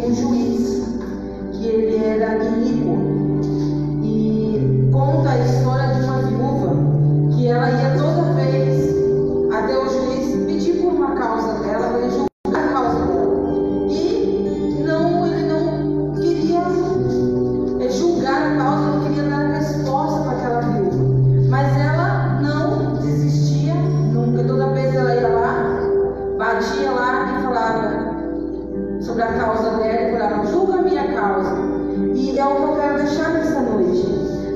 um juiz, que ele era iníquo, e conta a história de uma viúva, que ela ia toda vez até o juiz pedir por uma causa dela, para ele julgar a causa dela, e ele não queria julgar a causa, não queria dar resposta para aquela viúva, mas ela não desistia nunca. Toda vez ela ia lá, batia lá e falava sobre a causa dela, e falava: julga a minha causa. E é o que eu quero deixar nessa noite.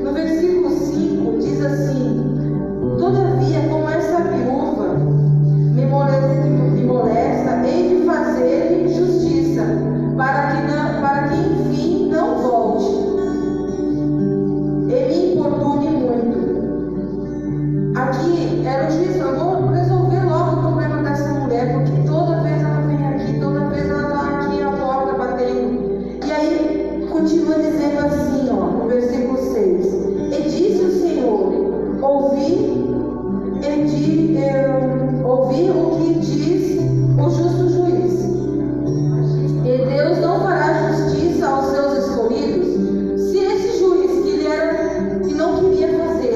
No versículo 5 diz assim: todavia, como essa viúva me molesta, hei de fazer justiça, para que enfim não volte e me importune muito. Aqui era o juiz falando: vou resolver logo o problema dessa mulher, porque toda vez ela vem aqui, toda vez ela está aqui à porta batendo. E aí continua dizendo assim, no versículo 6: e disse o Senhor: ouvi o que diz o justo juiz. E Deus não fará justiça aos seus escolhidos? Se esse juiz que não queria fazer,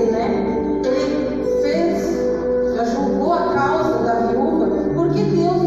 ele fez, já julgou a causa da viúva, por que Deus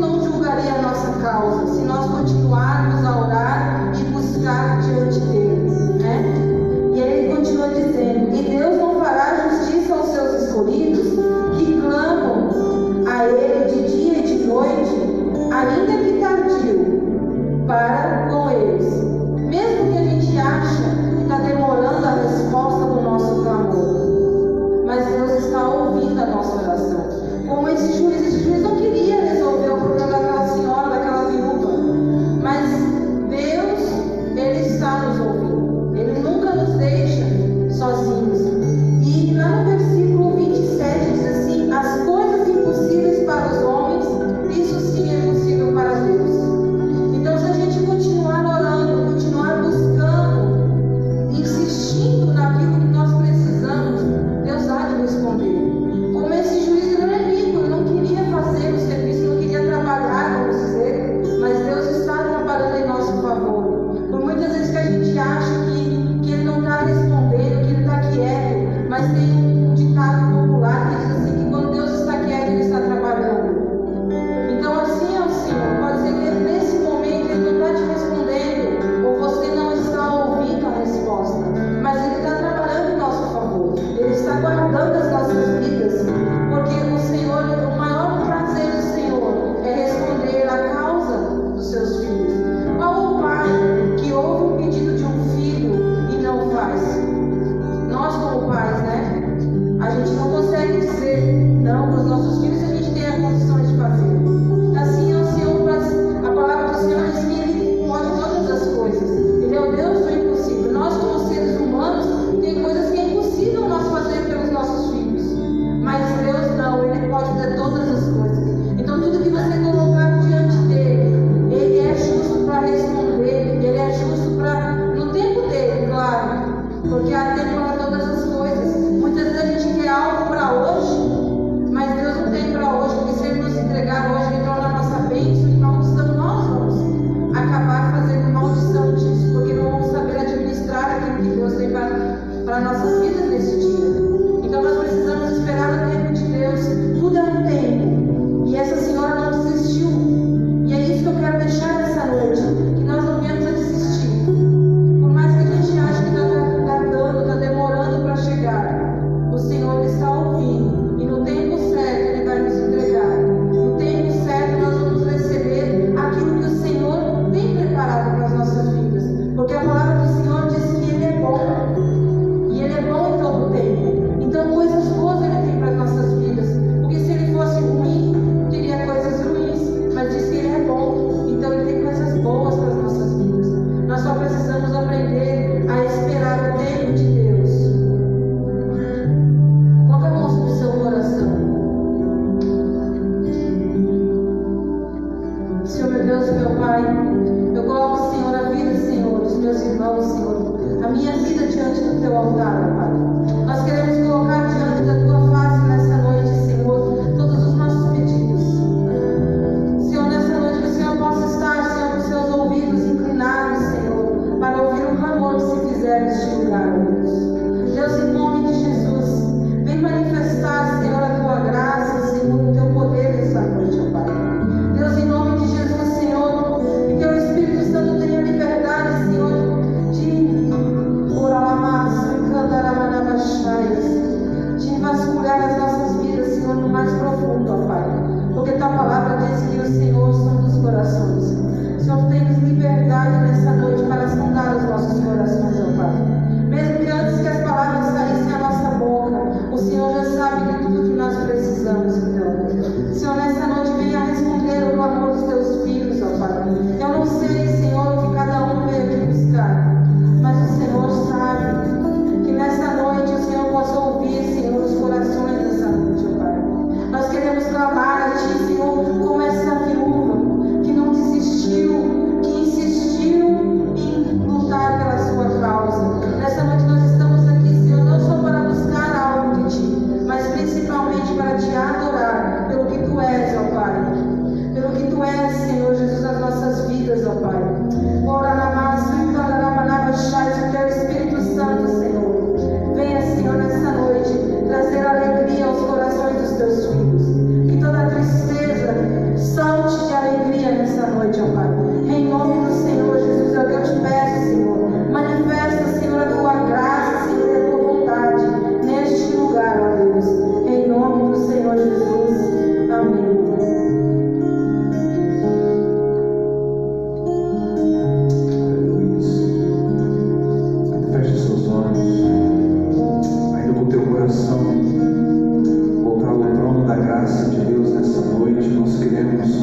graça de Deus nessa noite. Nós queremos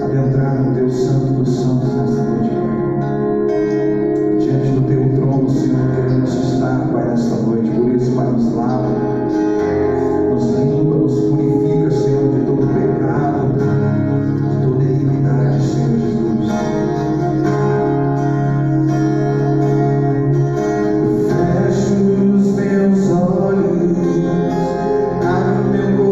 adentrar no Teu Santo dos Santos nessa noite, Pai. Diante do Teu trono, Senhor, queremos estar, Pai, nessa noite. Por isso, Pai, nos lava, nos limpa, nos purifica, Senhor, de todo pecado, de toda iniquidade, Senhor Jesus. Fecho os meus olhos, abro meu coração.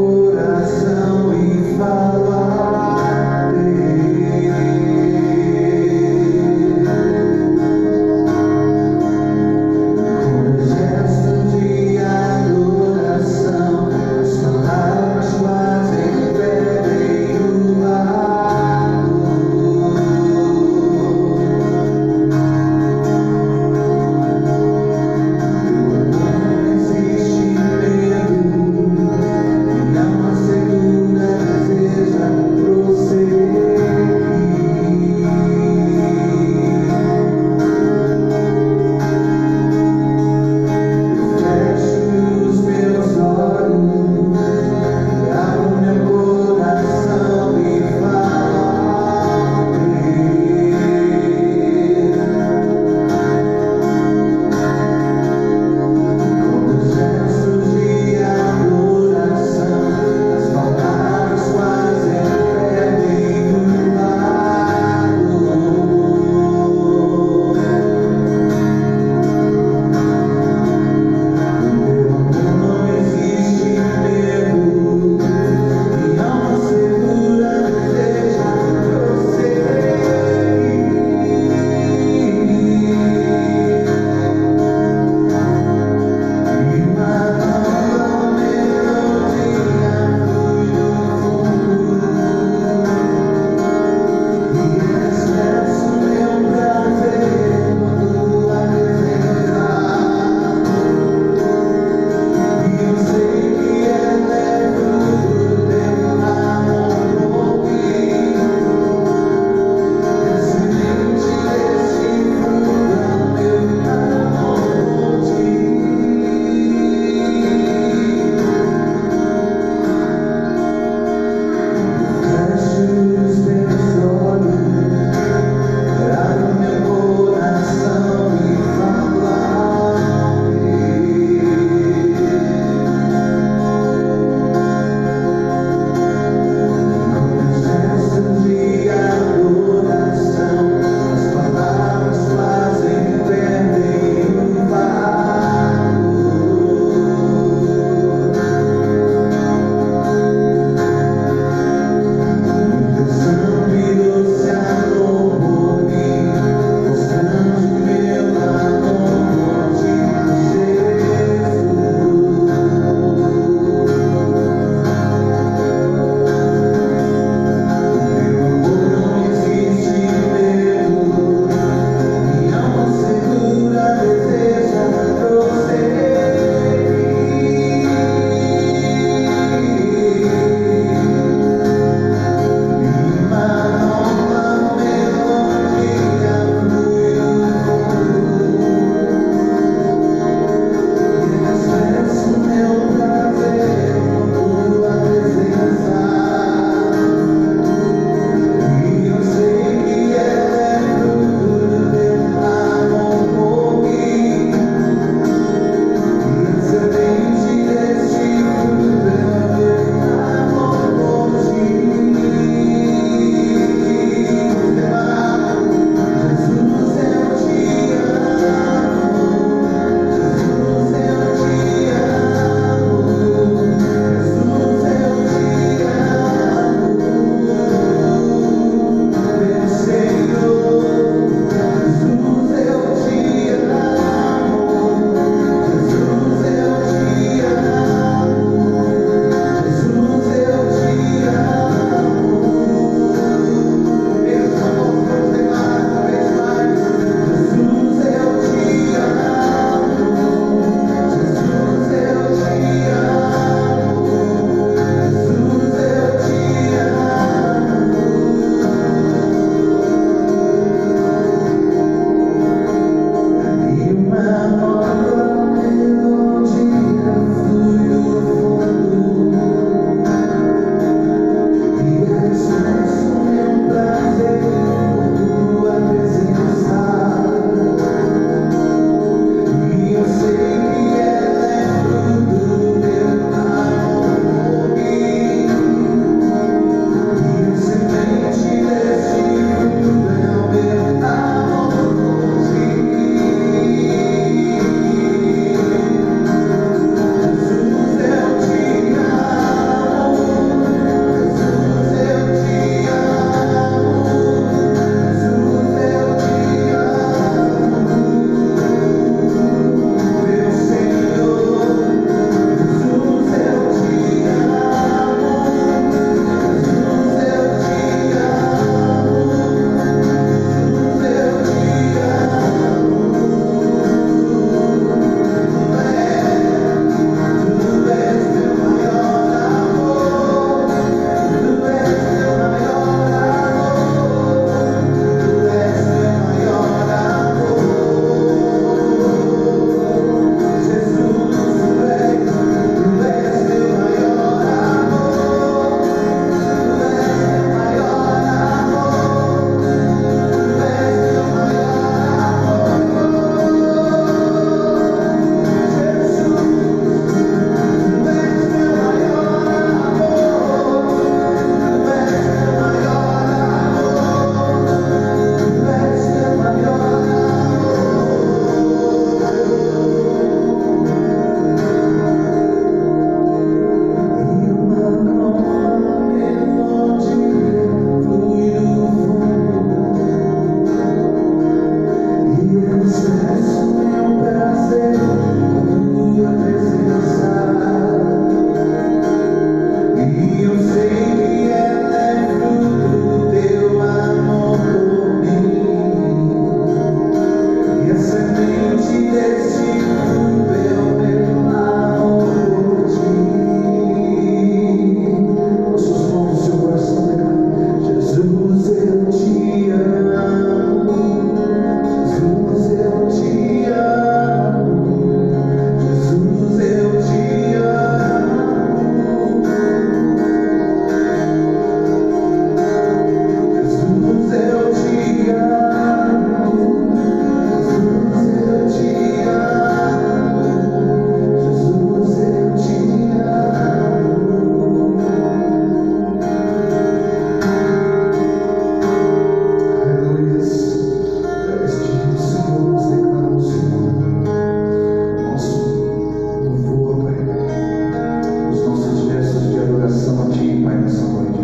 coração a Ti, Pai, nessa noite.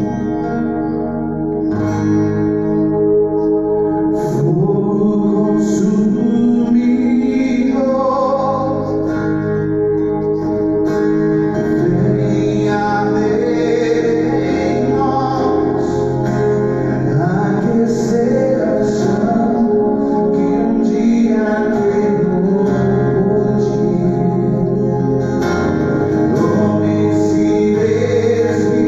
Fogo consumidor, vem arder em nós, aquecer a chama que um dia queimou por Ti. Homens se desviaram,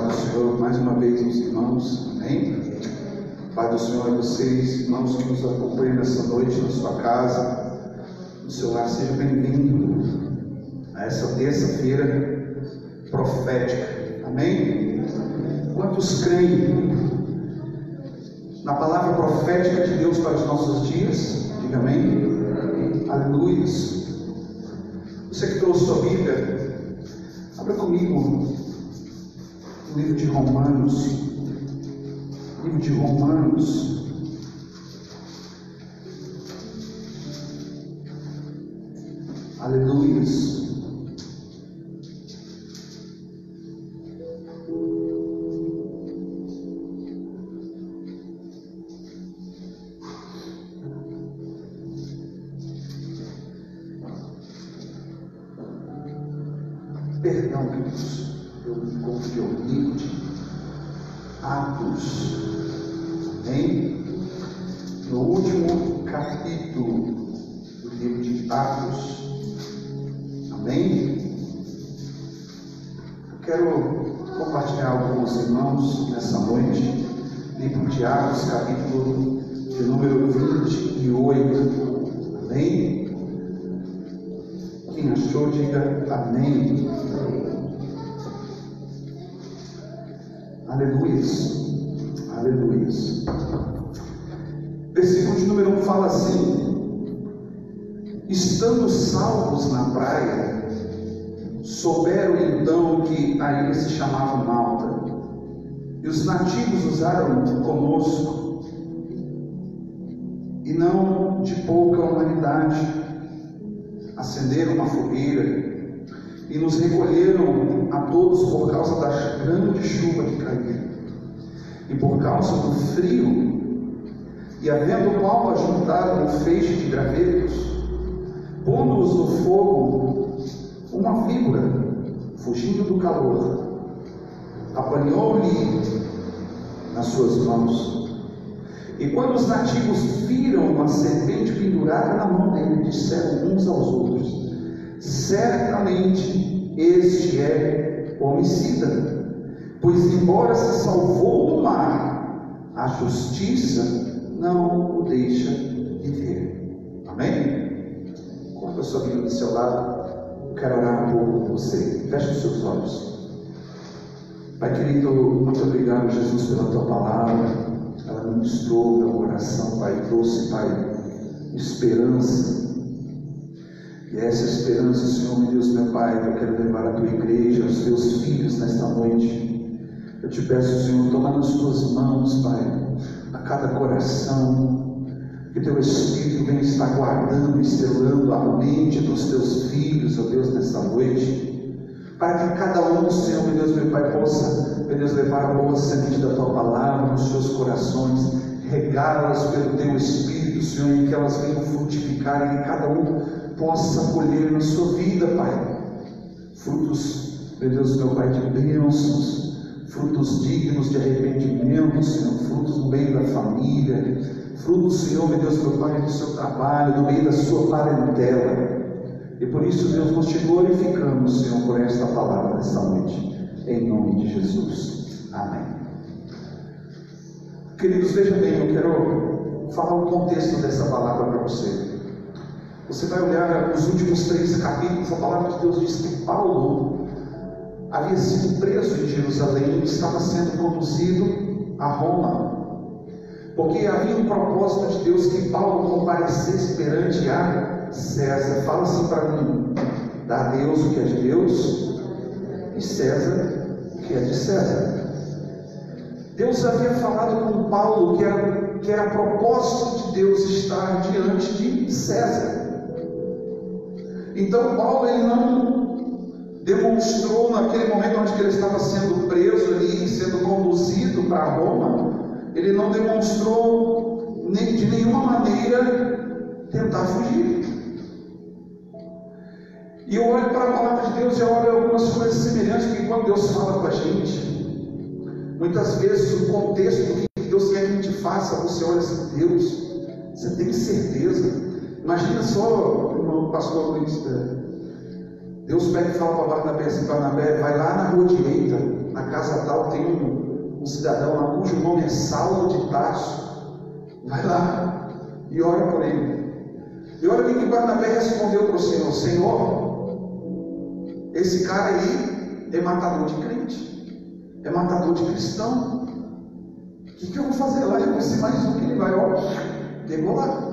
paz do Senhor mais uma vez aos irmãos, amém? Paz do Senhor a vocês, irmãos que nos acompanham nessa noite na sua casa, no seu lar, seja bem-vindo a essa terça-feira profética, amém? Quantos creem na palavra profética de Deus para os nossos dias? Diga amém? Aleluia. Você que trouxe sua Bíblia, abra comigo o livro de Romanos. Livro de Romanos. Aleluia. Perdão, queridos, eu me confundi o livro de Atos, amém? No último capítulo do livro de Atos, amém? Eu quero compartilhar algo com os irmãos nessa noite. Livro de Atos, capítulo de número 28, amém? Quem achou, diga amém. Aleluia. Aleluia. Versículo de número 1 fala assim: estando salvos na praia, souberam então que a ilha se chamava Malta, e os nativos usaram conosco, e não de pouca humanidade, acenderam uma fogueira e nos recolheram a todos por causa da grande chuva que caiu e por causa do frio. E havendo Paulo ajuntado um feixe de gravetos, pondo-os no fogo, uma víbora, fugindo do calor, apanhou-lhe nas suas mãos. E quando os nativos viram uma serpente pendurada na mão dele, disseram uns aos outros: certamente este é homicida, pois embora se salvou do mar, a justiça não o deixa viver. Amém? Coloque a sua Bíblia do seu lado. Eu quero orar um pouco com você. Feche os seus olhos. Pai querido, muito obrigado, Jesus, pela tua palavra. Ela ministrou meu coração, Pai, trouxe, Pai, esperança. E essa esperança, Senhor, meu Deus, meu Pai, que eu quero levar à tua igreja, aos teus filhos nesta noite. Eu te peço, Senhor, toma nas tuas mãos, Pai, a cada coração, que teu Espírito venha estar guardando e selando a mente dos teus filhos, ó Deus, nesta noite, para que cada um, Senhor, meu Deus, meu Pai, possa, meu Deus, levar a boa semente da tua palavra nos seus corações, regá-las pelo teu Espírito, Senhor, e que elas venham frutificar, e que cada um possa colher na sua vida, Pai, frutos, meu Deus, meu Pai, de bênçãos, frutos dignos de arrependimento, Senhor, frutos no meio da família, frutos, Senhor, meu Deus, meu Pai, do seu trabalho, no meio da sua parentela. E por isso, Deus, nós te glorificamos, Senhor, por esta palavra nesta noite, em nome de Jesus. Amém. Queridos, veja bem, eu quero falar o contexto dessa palavra para você. Você vai olhar os últimos 3 capítulos, a palavra de Deus diz que Paulo havia sido preso em Jerusalém e estava sendo conduzido a Roma, porque havia um propósito de Deus que Paulo comparecesse perante a César. Fala assim para mim: dá a Deus o que é de Deus e César o que é de César. Deus havia falado com Paulo que era propósito de Deus estar diante de César. Então Paulo, ele não demonstrou naquele momento onde ele estava sendo preso ali, sendo conduzido para Roma, ele não demonstrou de nenhuma maneira tentar fugir. E eu olho para a palavra de Deus e eu olho algumas coisas semelhantes, porque quando Deus fala com a gente, muitas vezes o contexto do que Deus quer que a gente faça, você olha assim: Deus, você tem certeza? Imagina só, irmão pastor Luiz, Deus pega e fala para Barnabé assim: Barnabé, vai lá na rua direita, na casa tal, tem um cidadão lá cujo nome é Saulo de Tarso. Vai lá e ora por ele. E olha o que Barnabé respondeu para o Senhor: Senhor, esse cara aí é matador de crente, é matador de cristão. O que eu vou fazer lá? Eu vou ser mais um que ele vai, ó, pegou lá.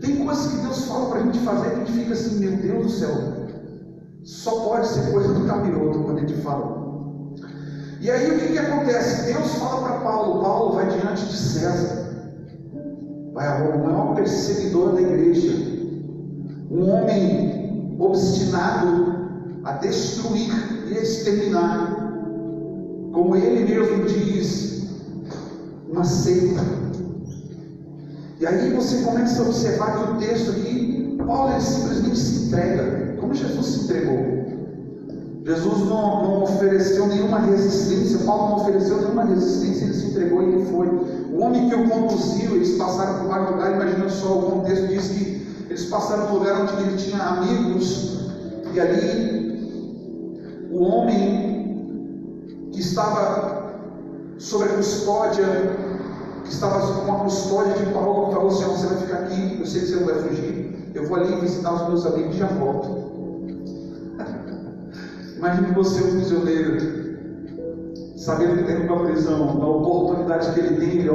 Tem coisas que Deus fala para a gente fazer que a gente fica assim: meu Deus do céu, só pode ser coisa do capiroto quando a gente fala. E aí o que acontece? Deus fala para Paulo: Paulo, vai diante de César, vai a Roma, o maior perseguidor da igreja, um homem obstinado a destruir e exterminar, como ele mesmo diz, uma seita. E aí você começa a observar que o texto aqui, Paulo ele simplesmente se entrega, como Jesus se entregou. Jesus não ofereceu nenhuma resistência, Paulo não ofereceu nenhuma resistência, ele se entregou e ele foi. O homem que o conduziu, eles passaram por vários lugares, imagina só, o contexto diz que eles passaram por um lugar onde ele tinha amigos, e ali o homem que estava sob a custódia, que estava com a custódia de Paulo, falou assim: você vai ficar aqui, eu sei que você não vai fugir, eu vou ali visitar os meus amigos e já volto. Imagine você, um prisioneiro, sabendo que tem uma prisão, na oportunidade que ele tem, ele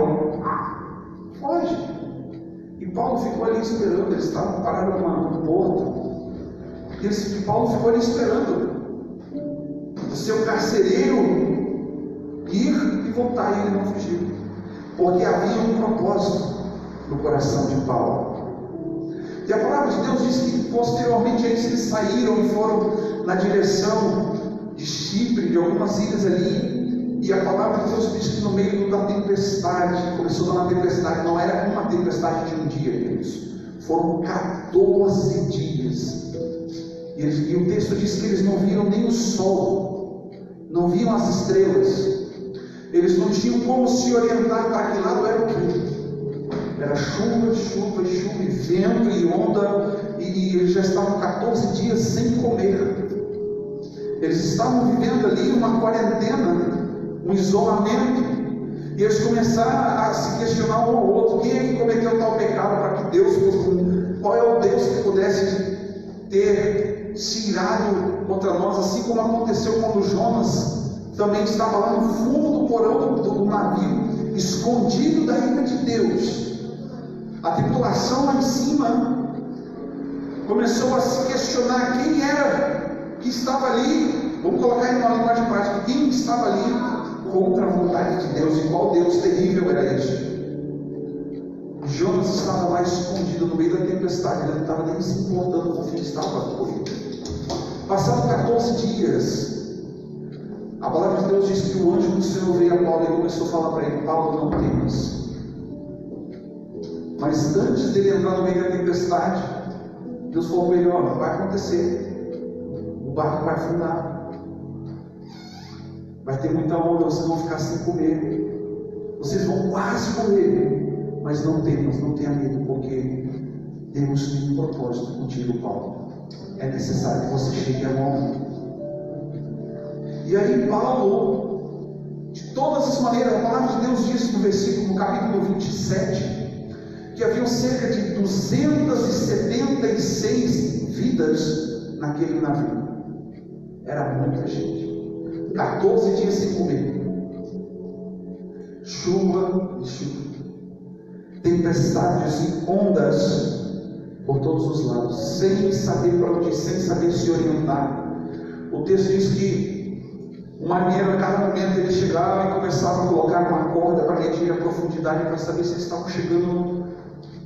foge. E Paulo ficou ali esperando, eles estavam parados no porto, e Paulo ficou ali esperando o seu carcereiro ir e voltar, e ele não fugiu, porque havia um propósito no coração de Paulo. E a palavra de Deus diz que posteriormente a isso eles saíram e foram na direção de Chipre, de algumas ilhas ali, e a palavra de Deus diz que no meio da tempestade, começou uma tempestade, não era uma tempestade de um dia, queridos, foram 14 dias, e o texto diz que eles não viram nem o sol, não viam as estrelas, eles não tinham como se orientar para que lado era o que. Era chuva, chuva, chuva, e vento e onda, e eles já estavam 14 dias sem comer. Eles estavam vivendo ali uma quarentena, um isolamento, e eles começaram a se questionar um ao outro: quem é que cometeu tal pecado para que Deus, qual é o Deus que pudesse ter se irado contra nós, assim como aconteceu quando Jonas também estava lá no fundo do porão do navio, escondido da ira de Deus. A tripulação lá em cima começou a se questionar quem era que estava ali, vamos colocar em uma linguagem prática, quem estava ali contra a vontade de Deus, e qual Deus terrível era este. Jonas estava lá escondido no meio da tempestade, ele não estava nem se importando com o que estava por ele. Passaram 14 dias, a palavra de Deus diz que o anjo do Senhor veio a Paulo e começou a falar para ele: Paulo, não temas. Mas antes dele entrar no meio da tempestade, Deus falou para ele: olha, vai acontecer, o barco vai afundar, vai ter muita onda, vocês vão ficar sem comer, vocês vão quase morrer, mas não temas, não tenha medo, porque Deus tem um propósito contigo, Paulo. É necessário que você chegue a morrer. E aí Paulo, de todas as maneiras, a palavra de Deus diz no capítulo 27, que haviam cerca de 276 vidas naquele navio. Era muita gente. 14 dias sem comer, chuva e chuva, tempestades e ondas por todos os lados, sem saber para onde ir, sem saber se orientar. O texto diz que o marinheiro, a cada momento, ele chegava e começava a colocar uma corda para medir a profundidade, para saber se eles estavam chegando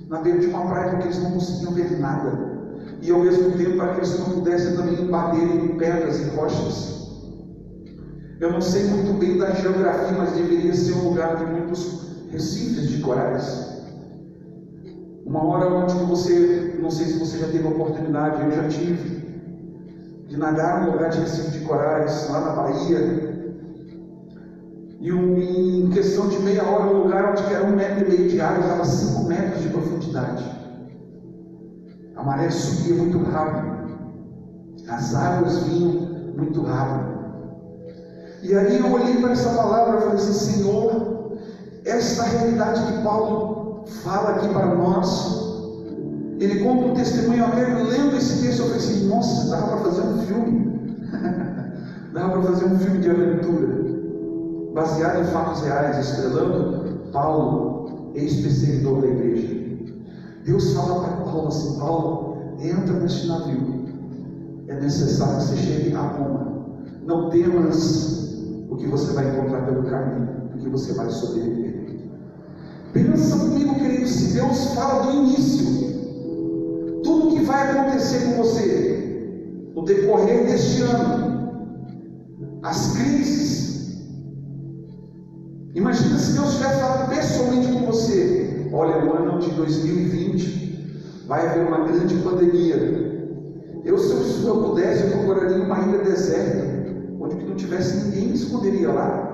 na beira de uma praia, porque eles não conseguiam ver nada, e ao mesmo tempo para que eles não pudessem também bater em pedras e rochas. Eu não sei muito bem da geografia, mas deveria ser um lugar de muitos recifes de corais. Uma hora onde você, não sei se você já teve a oportunidade, eu já tive, de nadar no lugar de recife de corais, lá na Bahia, e em questão de meia hora, um lugar onde era 1,5 metro de água, estava 5 metros de profundidade. A maré subia muito rápido. As águas vinham muito rápido. E aí eu olhei para essa palavra e falei assim: Senhor, esta realidade que Paulo fala aqui para nós, ele conta um testemunho. Até lendo esse texto eu falei assim: nossa, dava para fazer um filme. Dava para fazer um filme de aventura, baseado em fatos reais, estrelando Paulo, ex-perseguidor da igreja. Deus fala para Paulo assim: Paulo, entra neste navio, é necessário que você chegue a Roma. Não temas o que você vai encontrar pelo caminho, porque você vai sobreviver. Pensa comigo, querido, se Deus fala do início, tudo que vai acontecer com você no decorrer deste ano, as crises. Imagina se Deus tivesse falado pessoalmente com você: olha, o ano de 2020 vai haver uma grande pandemia. Se eu pudesse, eu procuraria uma ilha deserta, onde que não tivesse ninguém, me esconderia lá.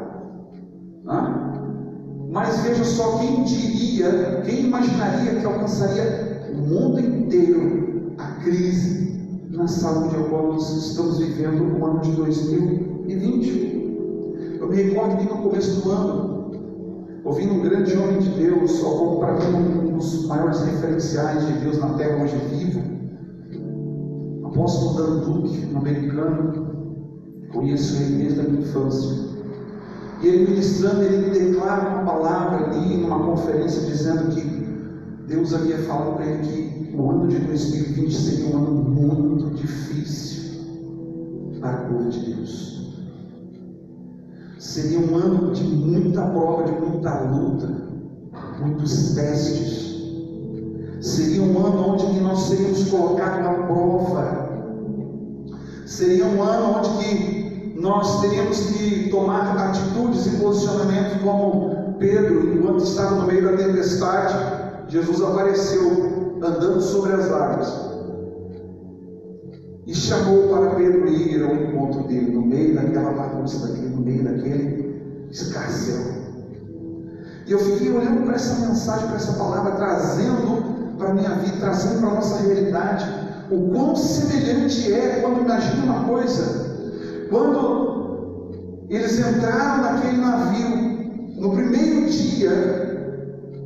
Mas veja só, quem diria, quem imaginaria que alcançaria o mundo inteiro a crise na saúde a qual nós estamos vivendo no ano de 2020. Eu me recordo que no começo do ano, ouvindo um grande homem de Deus, só como para mim um dos maiores referenciais de Deus na terra hoje vivo, o apóstolo Dan Duque, um americano, conheço ele desde a minha infância. E ele ministrando, ele declara uma palavra ali numa conferência, dizendo que Deus havia falado para ele que o ano de 2020 seria um ano muito difícil para o povo de Deus. Seria um ano de muita prova, de muita luta, muitos testes. Seria um ano onde nós seríamos colocados à prova. Seria um ano onde que nós teríamos que tomar atitudes e posicionamentos como Pedro, enquanto estava no meio da tempestade. Jesus apareceu andando sobre as águas e chamou para Pedro ir ao encontro dele, no meio daquela bagunça, no meio daquele escarcéu. E eu fiquei olhando para essa mensagem, para essa palavra, trazendo para a minha vida, trazendo para a nossa realidade, o quão semelhante é quando, imagina uma coisa, quando eles entraram naquele navio, no primeiro dia,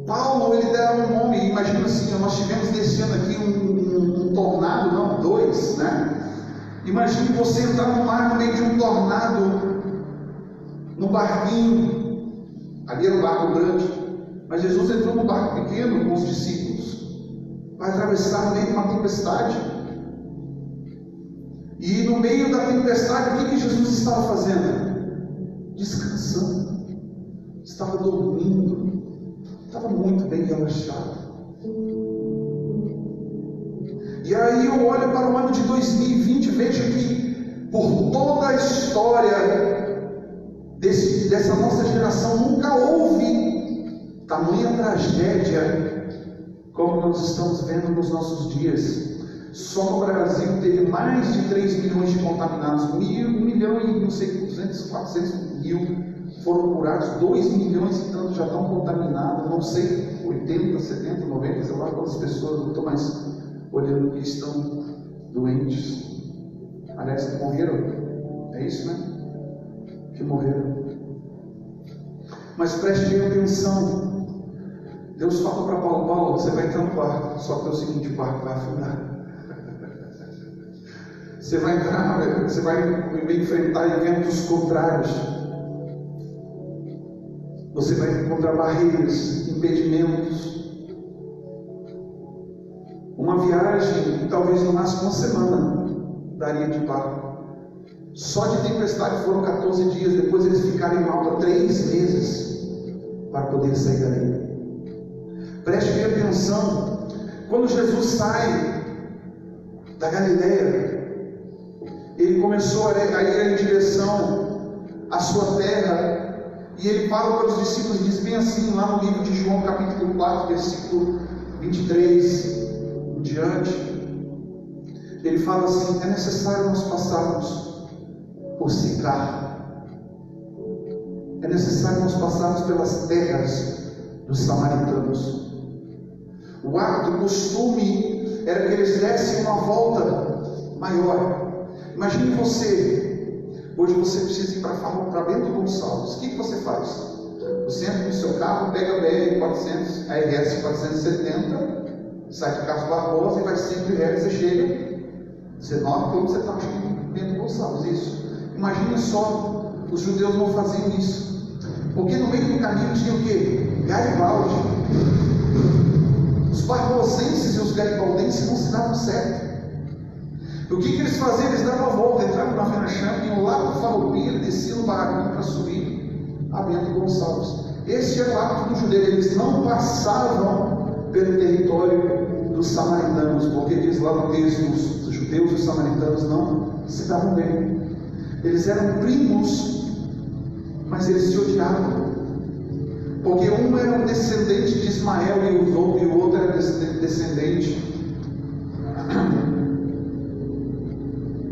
Paulo, ele dá um nome, imagina assim, nós tivemos descendo aqui um tornado, não, dois, né? Imagine você entrar no mar no meio de um tornado, no barquinho, ali era um barco grande, mas Jesus entrou no barco pequeno com os discípulos, vai atravessar no meio de uma tempestade, e no meio da tempestade, o que Jesus estava fazendo? Descansando, estava dormindo, estava muito bem relaxado. E aí eu olho para o ano de 2020 e vejo que por toda a história dessa nossa geração nunca houve tamanha tragédia como nós estamos vendo nos nossos dias. Só no Brasil teve mais de 3 milhões de contaminados, 1 milhão e não sei, 200, 400 mil foram curados, 2 milhões e tanto já estão contaminados, não sei, 80, 70, 90, sei lá quantas pessoas, não estou mais olhando que estão doentes. Aliás, que morreram, é isso, né? Que morreram. Mas preste bem atenção. Deus fala para Paulo: Paulo, você vai entrar no barco, só que é o seguinte, o barco vai afundar. Você vai entrar, você vai enfrentar eventos contrários. Você vai encontrar barreiras, impedimentos. Uma viagem, talvez no máximo uma semana, daria de barco. Só de tempestade foram 14 dias, depois eles ficaram em Malta 3 meses para poder sair dali. Preste bem atenção, quando Jesus sai da Galileia, ele começou a ir em direção à sua terra, e ele fala para os discípulos, diz bem assim, lá no livro de João, capítulo 4, versículo 23 em diante, ele fala assim: é necessário nós passarmos por Sicar, é necessário nós passarmos pelas terras dos samaritanos. O hábito, o costume era que eles dessem uma volta maior, Imagine você, hoje você precisa ir para Bento Gonçalves. O que você faz? Você entra no seu carro, pega a BR-400, a RS 470, sai de Carlos Barbosa e vai 5 reais, você chega 19 km, você está em Bento Gonçalves. Isso. Imagina só, os judeus não faziam isso, porque no meio do caminho tinha o quê? Garibaldi. Os barbosenses e os garibaldenses não se davam certo. O que eles faziam? Eles davam a volta, entravam na Fena Champ, iam lá para o Farroupilha, desciam no barracão para subir a Bento Gonçalves. Esse era o hábito do judeu. Eles não passavam pelo território dos samaritanos, porque diz lá no texto, os judeus e os samaritanos não se davam bem. Eles eram primos, mas eles se odiavam, porque um era um descendente de Ismael e o outro era descendente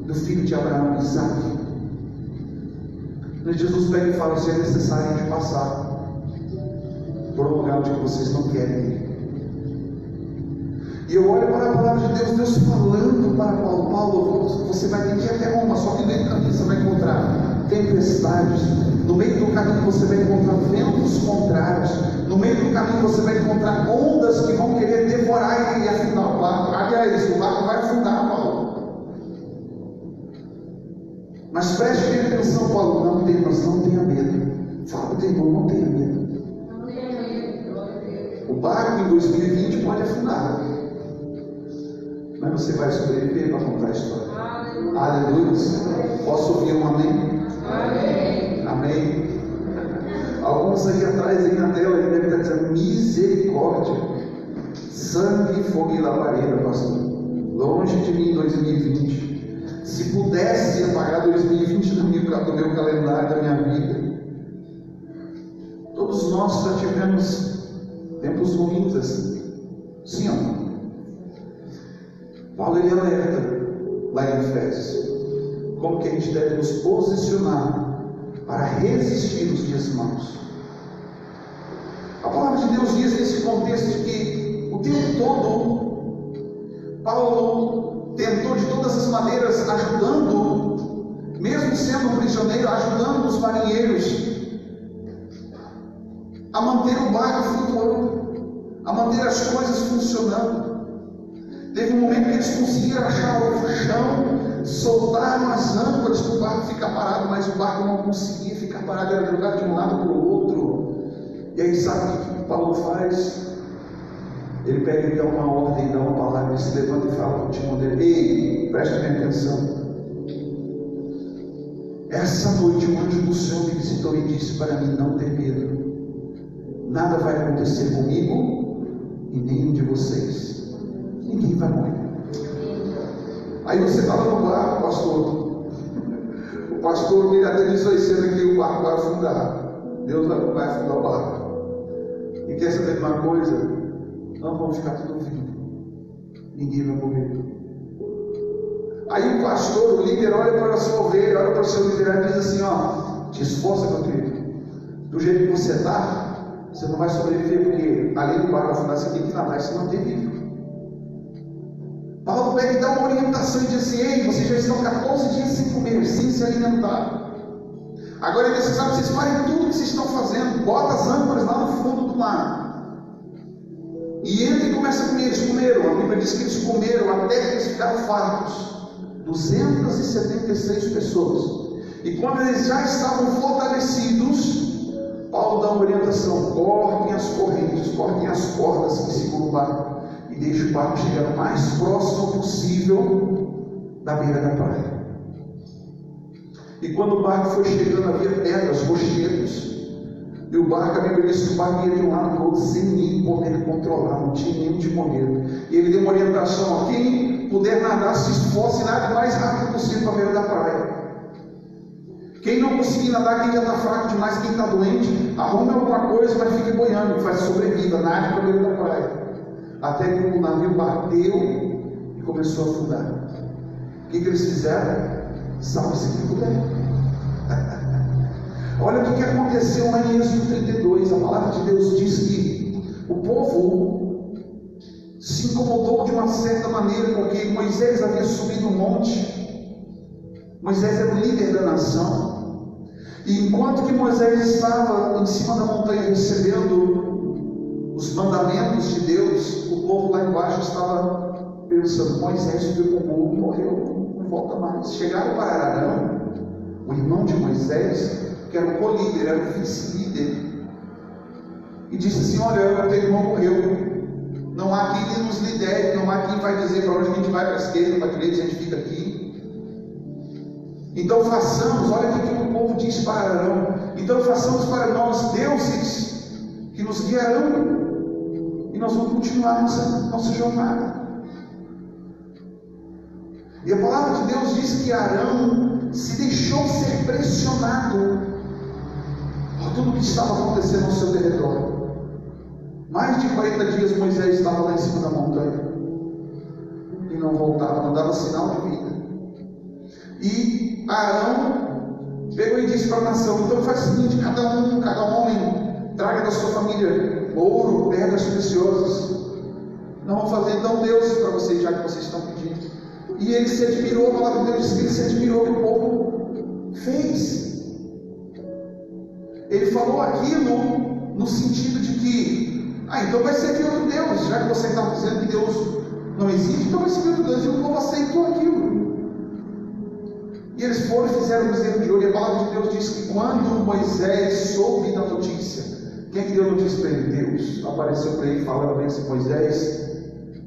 do filho de Abraão, Isaac. Mas Jesus pega e fala: se é necessário a gente passar por um lugar onde vocês não querem ir. E eu olho para a palavra de Deus, Deus falando para Paulo: Paulo, você vai ter que ir até Roma, só que no meio do caminho você vai encontrar tempestades, no meio do caminho você vai encontrar ventos contrários, no meio do caminho você vai encontrar ondas que vão querer devorar e afundar o barco. Aliás, o barco vai afundar, Paulo. Mas preste bem atenção, Paulo, não tenha medo. Fala para o irmão: não tenha medo. O barco em 2020 pode afundar, mas você vai sobreviver para contar a história. Aleluia. Posso ouvir um amém? Amém. Amém. Alguns aí atrás, aí na tela, ele deve estar dizendo: misericórdia, sangue, fogo e labareda, pastor. Longe de mim 2020. Se pudesse apagar 2020 do meu calendário, da minha vida. Todos nós já tivemos tempos ruins assim. Sim ou não? Paulo ele alerta lá em Efésios como que a gente deve nos posicionar para resistir os dias maus. A palavra de Deus diz nesse contexto de que o tempo todo Paulo tentou de todas as maneiras, ajudando, mesmo sendo prisioneiro, ajudando os marinheiros a manter o barco flutuando, a manter as coisas funcionando. Teve um momento que eles conseguiram achar o chão, soltaram as âncoras para o barco ficar parado, mas o barco não conseguia ficar parado, era jogado de um lado para o outro. E aí sabe o que Paulo faz? Ele pega e dá uma ordem, dá uma palavra, ele se levanta e fala para o timão dele: ei, preste bem atenção. Essa noite o anjo do Senhor me visitou e disse para mim: não ter medo. Nada vai acontecer comigo e nenhum de vocês. Ninguém vai morrer. Aí você fala no barco, pastor. O pastor me aterrizou dizendo que o barco vai afundar. Deus vai afundar o barco. E quer saber de uma coisa? Não vão ficar tudo vivo. Ninguém vai morrer. Aí o pastor, o líder, olha para a sua ovelha, olha para o seu liderado e diz assim: ó, te esforça, meu querido. Do jeito que você está, você não vai sobreviver, porque além do barco afundar, você tem que nadar e se manter vivo. Paulo pega e dá uma orientação e diz assim: ei, vocês já estão 14 dias sem comer, sem se alimentar. Agora é necessário que vocês parem tudo o que vocês estão fazendo, bota as âncoras lá no fundo do mar. E ele começa a comer. Eles comeram, a Bíblia diz que eles comeram até que eles ficaram fartos. 276 pessoas. E quando eles já estavam fortalecidos, Paulo dá uma orientação: cortem as correntes, cortem as cordas que seguram o barco e deixe o barco chegar o mais próximo possível da beira da praia. E quando o barco foi chegando, havia pedras, rochedos. E o barco, a Bíblia diz que o barco ia de um lado para o outro sem ninguém poder controlar, não tinha nenhum timoneiro. E ele deu uma orientação: quem puder nadar, se esforce e nade o mais rápido possível para a beira da praia. Quem não conseguir nadar, quem já está fraco demais, quem está doente, arrume alguma coisa, mas fique boiando, faz sobreviva, nade para a beira da praia. Até que o navio bateu e começou a afundar. O que eles fizeram? Salve-se quem puder. Olha o que aconteceu lá em Êxodo 32. A palavra de Deus diz que o povo se incomodou de uma certa maneira, porque Moisés havia subido um monte Moisés era o líder da nação. E enquanto que Moisés estava em cima da montanha recebendo os mandamentos de Deus, o povo lá embaixo estava pensando: Moisés subiu para o morro e morreu, não volta mais. Chegaram para Arão, o irmão de Moisés, que era o co-líder, era o vice-líder, e disse assim: olha, o teu irmão morreu, não há quem nos lidere, não há quem vai dizer para onde a gente vai, para a esquerda, para a direita, a gente fica aqui. Então façamos, olha o que o povo diz para Arão, então façamos para nós deuses que nos guiarão, e nós vamos continuar nossa jornada. E a palavra de Deus diz que Arão se deixou ser pressionado por tudo que estava acontecendo ao seu derredor. Mais de 40 dias Moisés estava lá em cima da montanha e não voltava, não dava sinal de vida. E Arão pegou e disse para a nação: então faz o seguinte, cada homem traga da sua família ouro, pedras preciosas. Nós vamos fazer então deuses para vocês, já que vocês estão pedindo. E ele se admirou, a palavra de Deus diz que ele se admirou que o povo fez. Ele falou aquilo no sentido de que, então vai ser outro Deus, já que você está dizendo que Deus não existe, então vai ser outro Deus. E o povo aceitou aquilo. E eles foram e fizeram o bezerro de ouro. E a palavra de Deus diz que quando Moisés soube da notícia, quem é que deu notícia para ele? Deus apareceu para ele falando assim: Moisés,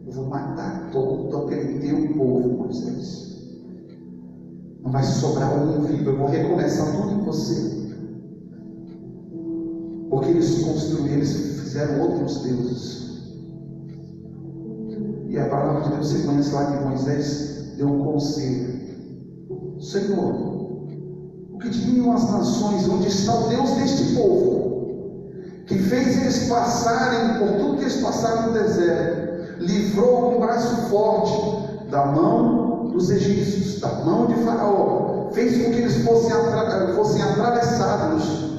eu vou matar todo aquele teu povo, Moisés. Não vai sobrar um vivo, eu vou recomeçar tudo em você. Porque eles construíram, eles fizeram outros deuses. E a palavra de Deus, você conhece lá que Moisés deu um conselho: Senhor, o que diriam as nações? Onde está o Deus deste povo, que fez eles passarem por tudo que eles passaram no deserto, livrou com um braço forte da mão dos egípcios, da mão de Faraó, fez com que eles fossem atravessados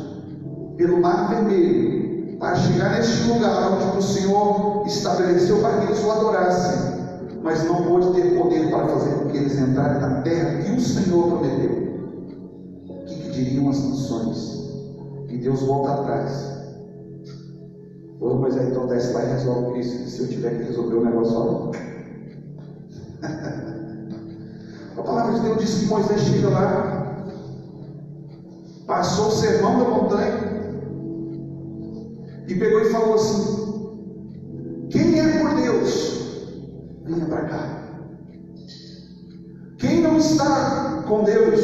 pelo Mar Vermelho, para chegar neste lugar onde o Senhor estabeleceu para que eles o adorassem, mas não pôde ter poder para fazer com que eles entrarem na terra que o Senhor prometeu. O que diriam as nações? E Deus volta atrás. Mas aí então desce lá e resolve isso. Se eu tiver que resolver o negócio, olha. A palavra de Deus diz que Moisés chega lá, passou o sermão da montanha e pegou e falou assim: quem é por Deus, venha para cá. Quem não está com Deus,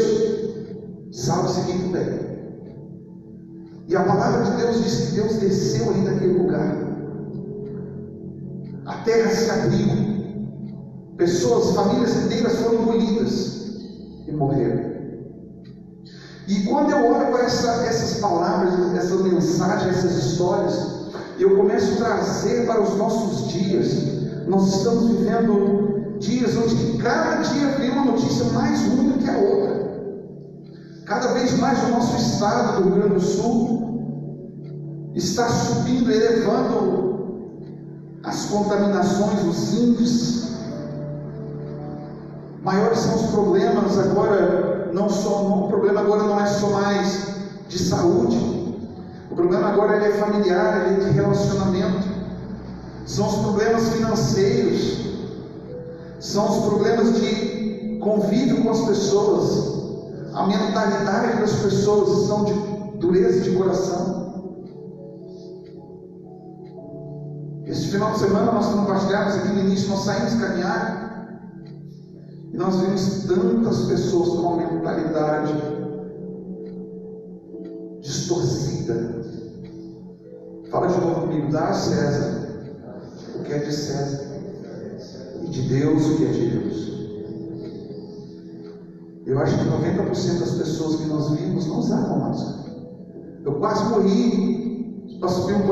salve-se quem puder. E a palavra de Deus diz que Deus desceu aí daquele lugar. A terra se abriu. Pessoas, famílias inteiras foram engolidas e morreram. E quando eu olho para essas palavras, essa mensagem, essas histórias, eu começo a trazer para os nossos dias. Nós estamos vivendo dias onde cada dia vem uma notícia mais ruim do que a outra. Cada vez mais o nosso estado do Rio Grande do Sul está subindo, elevando as contaminações, os índices. Maiores são os problemas agora, o problema agora não é só mais de saúde, o problema agora é familiar, é de relacionamento, são os problemas financeiros, são os problemas de convívio com as pessoas, a mentalidade das pessoas são de dureza de coração. Este final de semana nós compartilhamos aqui no início, nós saímos caminhar e nós vimos tantas pessoas com uma mentalidade distorcida. Fala de novo comigo: dá a César o que é de César e de Deus o que é de Deus. Eu acho que 90% das pessoas que nós vimos não usavam máscara. Eu quase morri para subir um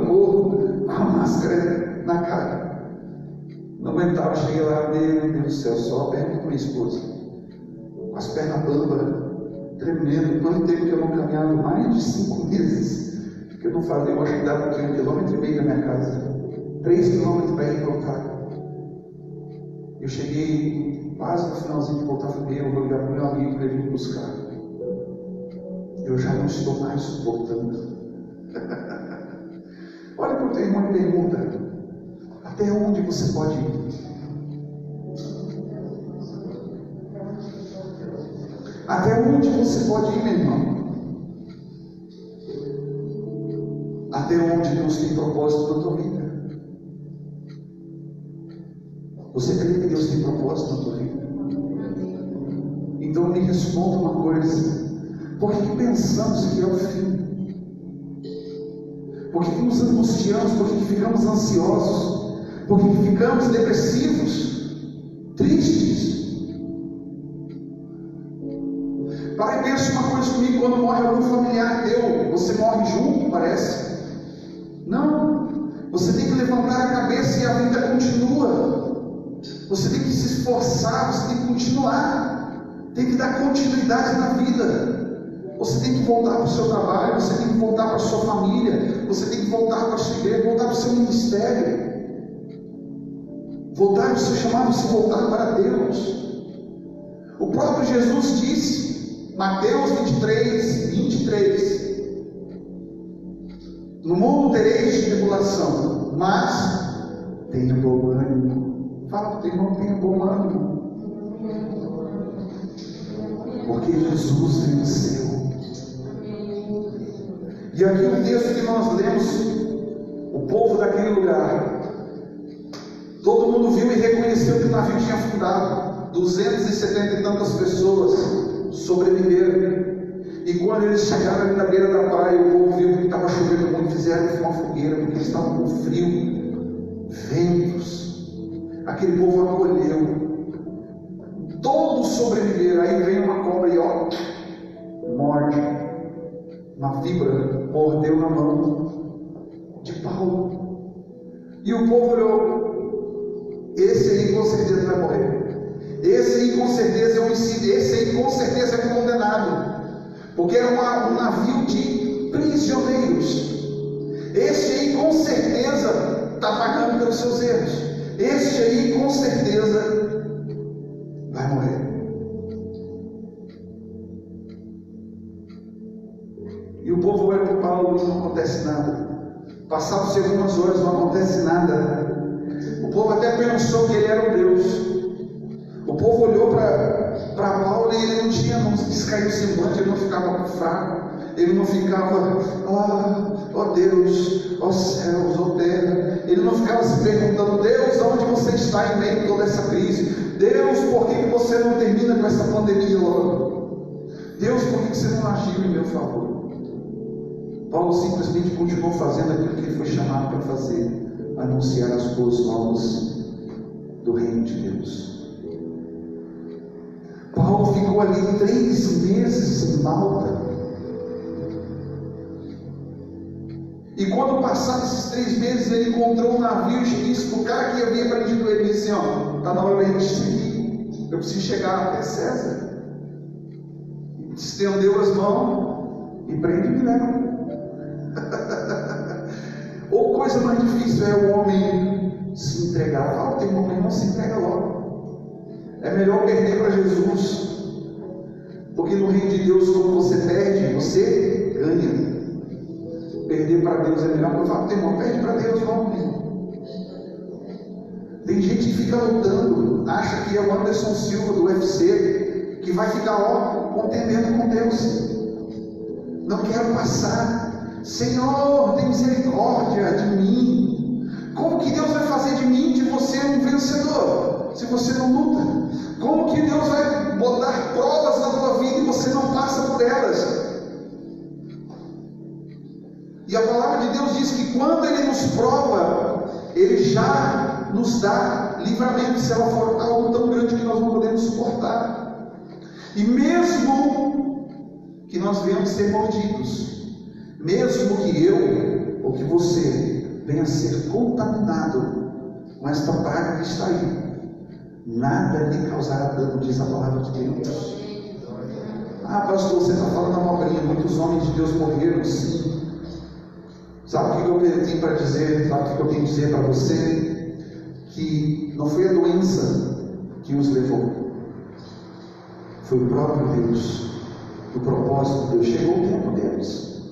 morro com a máscara na cara. Não aguentava, cheguei lá, meu Deus do céu, só a perna com minha esposa, com as pernas bambas, tremendo. Quanto tempo que eu não caminhava? Mais de 5 meses que eu não fazia uma atividade de 1,5 km da minha casa, 3 km para ir e voltar. Eu cheguei quase no finalzinho de Botafogo, eu vou ligar para o meu amigo para ele me buscar. Eu já não estou mais suportando. Olha para o teu irmão e pergunta: até onde você pode ir? Até onde você pode ir, meu irmão? Até onde Deus tem propósito na tua vida? Você crê que Deus tem propósito na tua vida? Então me responda uma coisa: por que pensamos que é o fim? Por que nos angustiamos? Por que ficamos ansiosos? Por que ficamos depressivos? Tristes? Pai, pensa uma coisa comigo: quando morre algum familiar teu, você morre junto, parece? Não. Você tem que levantar a cabeça e a vida continua. Você tem que se esforçar, você tem que continuar. Tem que dar continuidade na vida. Você tem que voltar para o seu trabalho, você tem que voltar para a sua família, você tem que voltar para a sua igreja, voltar para o seu ministério. Voltar para o seu chamado, se voltar para Deus. O próprio Jesus disse, Mateus 23, no mundo tereis de tribulação, mas tenha bom ânimo. Fala para o teu irmão: tenha bom ânimo, porque Jesus venceu. E aqui o texto que nós lemos, o povo daquele lugar, todo mundo viu e reconheceu que o navio tinha afundado. 270 e tantas pessoas sobreviveram. E quando eles chegaram ali na beira da praia, o povo viu que estava chovendo muito, fizeram uma fogueira, porque eles estavam com frio, ventos. Aquele povo acolheu. Todos sobreviveram. Aí vem uma cobra e ó, morde. Uma víbora mordeu na mão de Paulo. E o povo olhou: esse aí com certeza vai morrer. Esse aí com certeza é homicídio. Esse aí com certeza é condenado. Porque era um navio de prisioneiros. Esse aí com certeza está pagando pelos seus erros. Esse aí com certeza vai morrer. E o povo olha para o Paulo e não acontece nada. Passaram-se algumas horas, não acontece nada. O povo até pensou que ele era um Deus. O povo olhou para Paulo e ele não tinha, não descaiu o semblante, ele não ficava fraco, ele não ficava, ó Deus, ó céus, ó terra. Ele não ficava se perguntando: Deus, onde você está em meio a toda essa crise? Deus, por que você não termina com essa pandemia logo? Deus, por que você não agiu em meu favor? Paulo simplesmente continuou fazendo aquilo que ele foi chamado para fazer: anunciar as boas novas do reino de Deus. Paulo ficou ali 3 meses em Malta. E quando passaram esses 3 meses, ele encontrou um navio e disse para o cara que havia prendido ele: disse assim, ó, está na hora da gente seguir, eu preciso chegar até César. E estendeu as mãos e prende e me leva. Ou coisa mais difícil é o homem se entregar. Fala, tem um homem, não se entrega logo. É melhor perder para Jesus, porque no reino de Deus, quando você perde, você ganha. Perder para Deus é melhor. Eu falo, tem irmão, perde para Deus, não. Tem gente que fica lutando, acha que é o Anderson Silva do UFC, que vai ficar contendendo com Deus. Não quero passar. Senhor, tem misericórdia de mim. Como que Deus vai fazer de mim, de você, um vencedor, se você não luta? Como que Deus vai botar provas na tua vida e você não passa por elas? E a palavra de Deus diz que quando Ele nos prova, Ele já nos dá livramento, se ela for algo tão grande que nós não podemos suportar. E mesmo que nós venhamos ser mordidos, mesmo que eu ou que você venha a ser contaminado com esta praga que está aí, nada lhe causará dano, diz a palavra de Deus. Ah, pastor, você está falando abobrinha, muitos homens de Deus morreram, sim. Sabe o que eu tenho para dizer? Sabe o que eu tenho que dizer para você? Que não foi a doença que os levou. Foi o próprio Deus, o propósito de Deus. Chegou o tempo deles.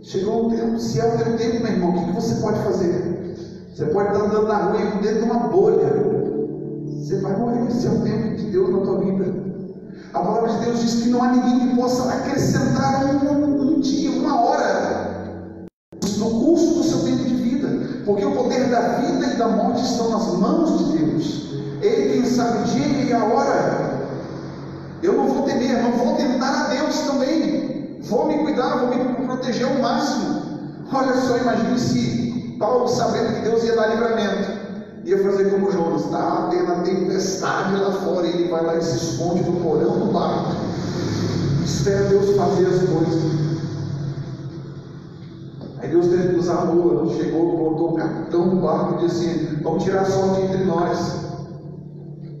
Chegou o tempo. Se é o teu tempo, meu irmão, o que você pode fazer? Você pode estar andando na rua e dentro de uma bolha. Você vai morrer. Se é o tempo de Deus na tua vida. A palavra de Deus diz que não há ninguém que possa acrescentar um dia, uma hora no curso do seu tempo de vida, porque o poder da vida e da morte estão nas mãos de Deus. Ele quem sabe o dia e a hora. Eu não vou temer, não vou tentar a Deus também. Vou me cuidar, vou me proteger ao máximo. Olha só, imagine se Paulo, sabendo que Deus ia dar livramento, ia fazer como Jonas, está tendo a tempestade lá fora, e ele vai lá e se esconde no porão do barco, espera Deus fazer as coisas. Aí Deus teve que usar a lua, chegou, botou o capitão do barco e disse assim: vamos tirar a sorte entre nós.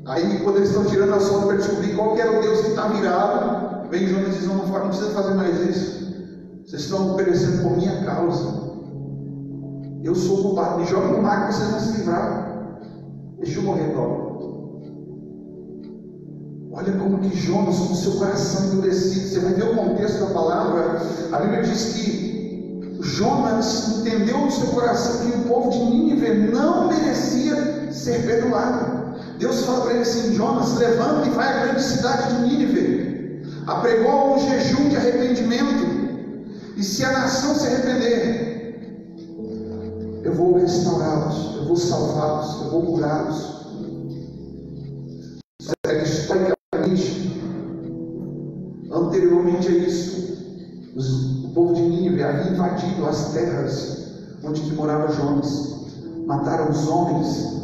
Aí quando eles estão tirando a sorte para descobrir qual que era o Deus que está virado, vem Jonas e diz: não precisa fazer mais isso, vocês estão perecendo por minha causa, eu sou culpado, me joga no mar que vocês vão se livrar. Deixa eu morrer logo. Olha como que Jonas, com seu coração endurecido, você vai ver o contexto da palavra. A Bíblia diz que Jonas entendeu no seu coração que o povo de Nínive não merecia ser perdoado. Deus fala para ele assim: Jonas, levanta e vai à grande cidade de Nínive, apregou um jejum de arrependimento, e se a nação se arrepender, eu vou restaurá-los, eu vou salvá-los, eu vou curá-los. Historicamente, anteriormente a isso, o povo de Nínive havia invadido as terras onde que morava Jonas, mataram os homens,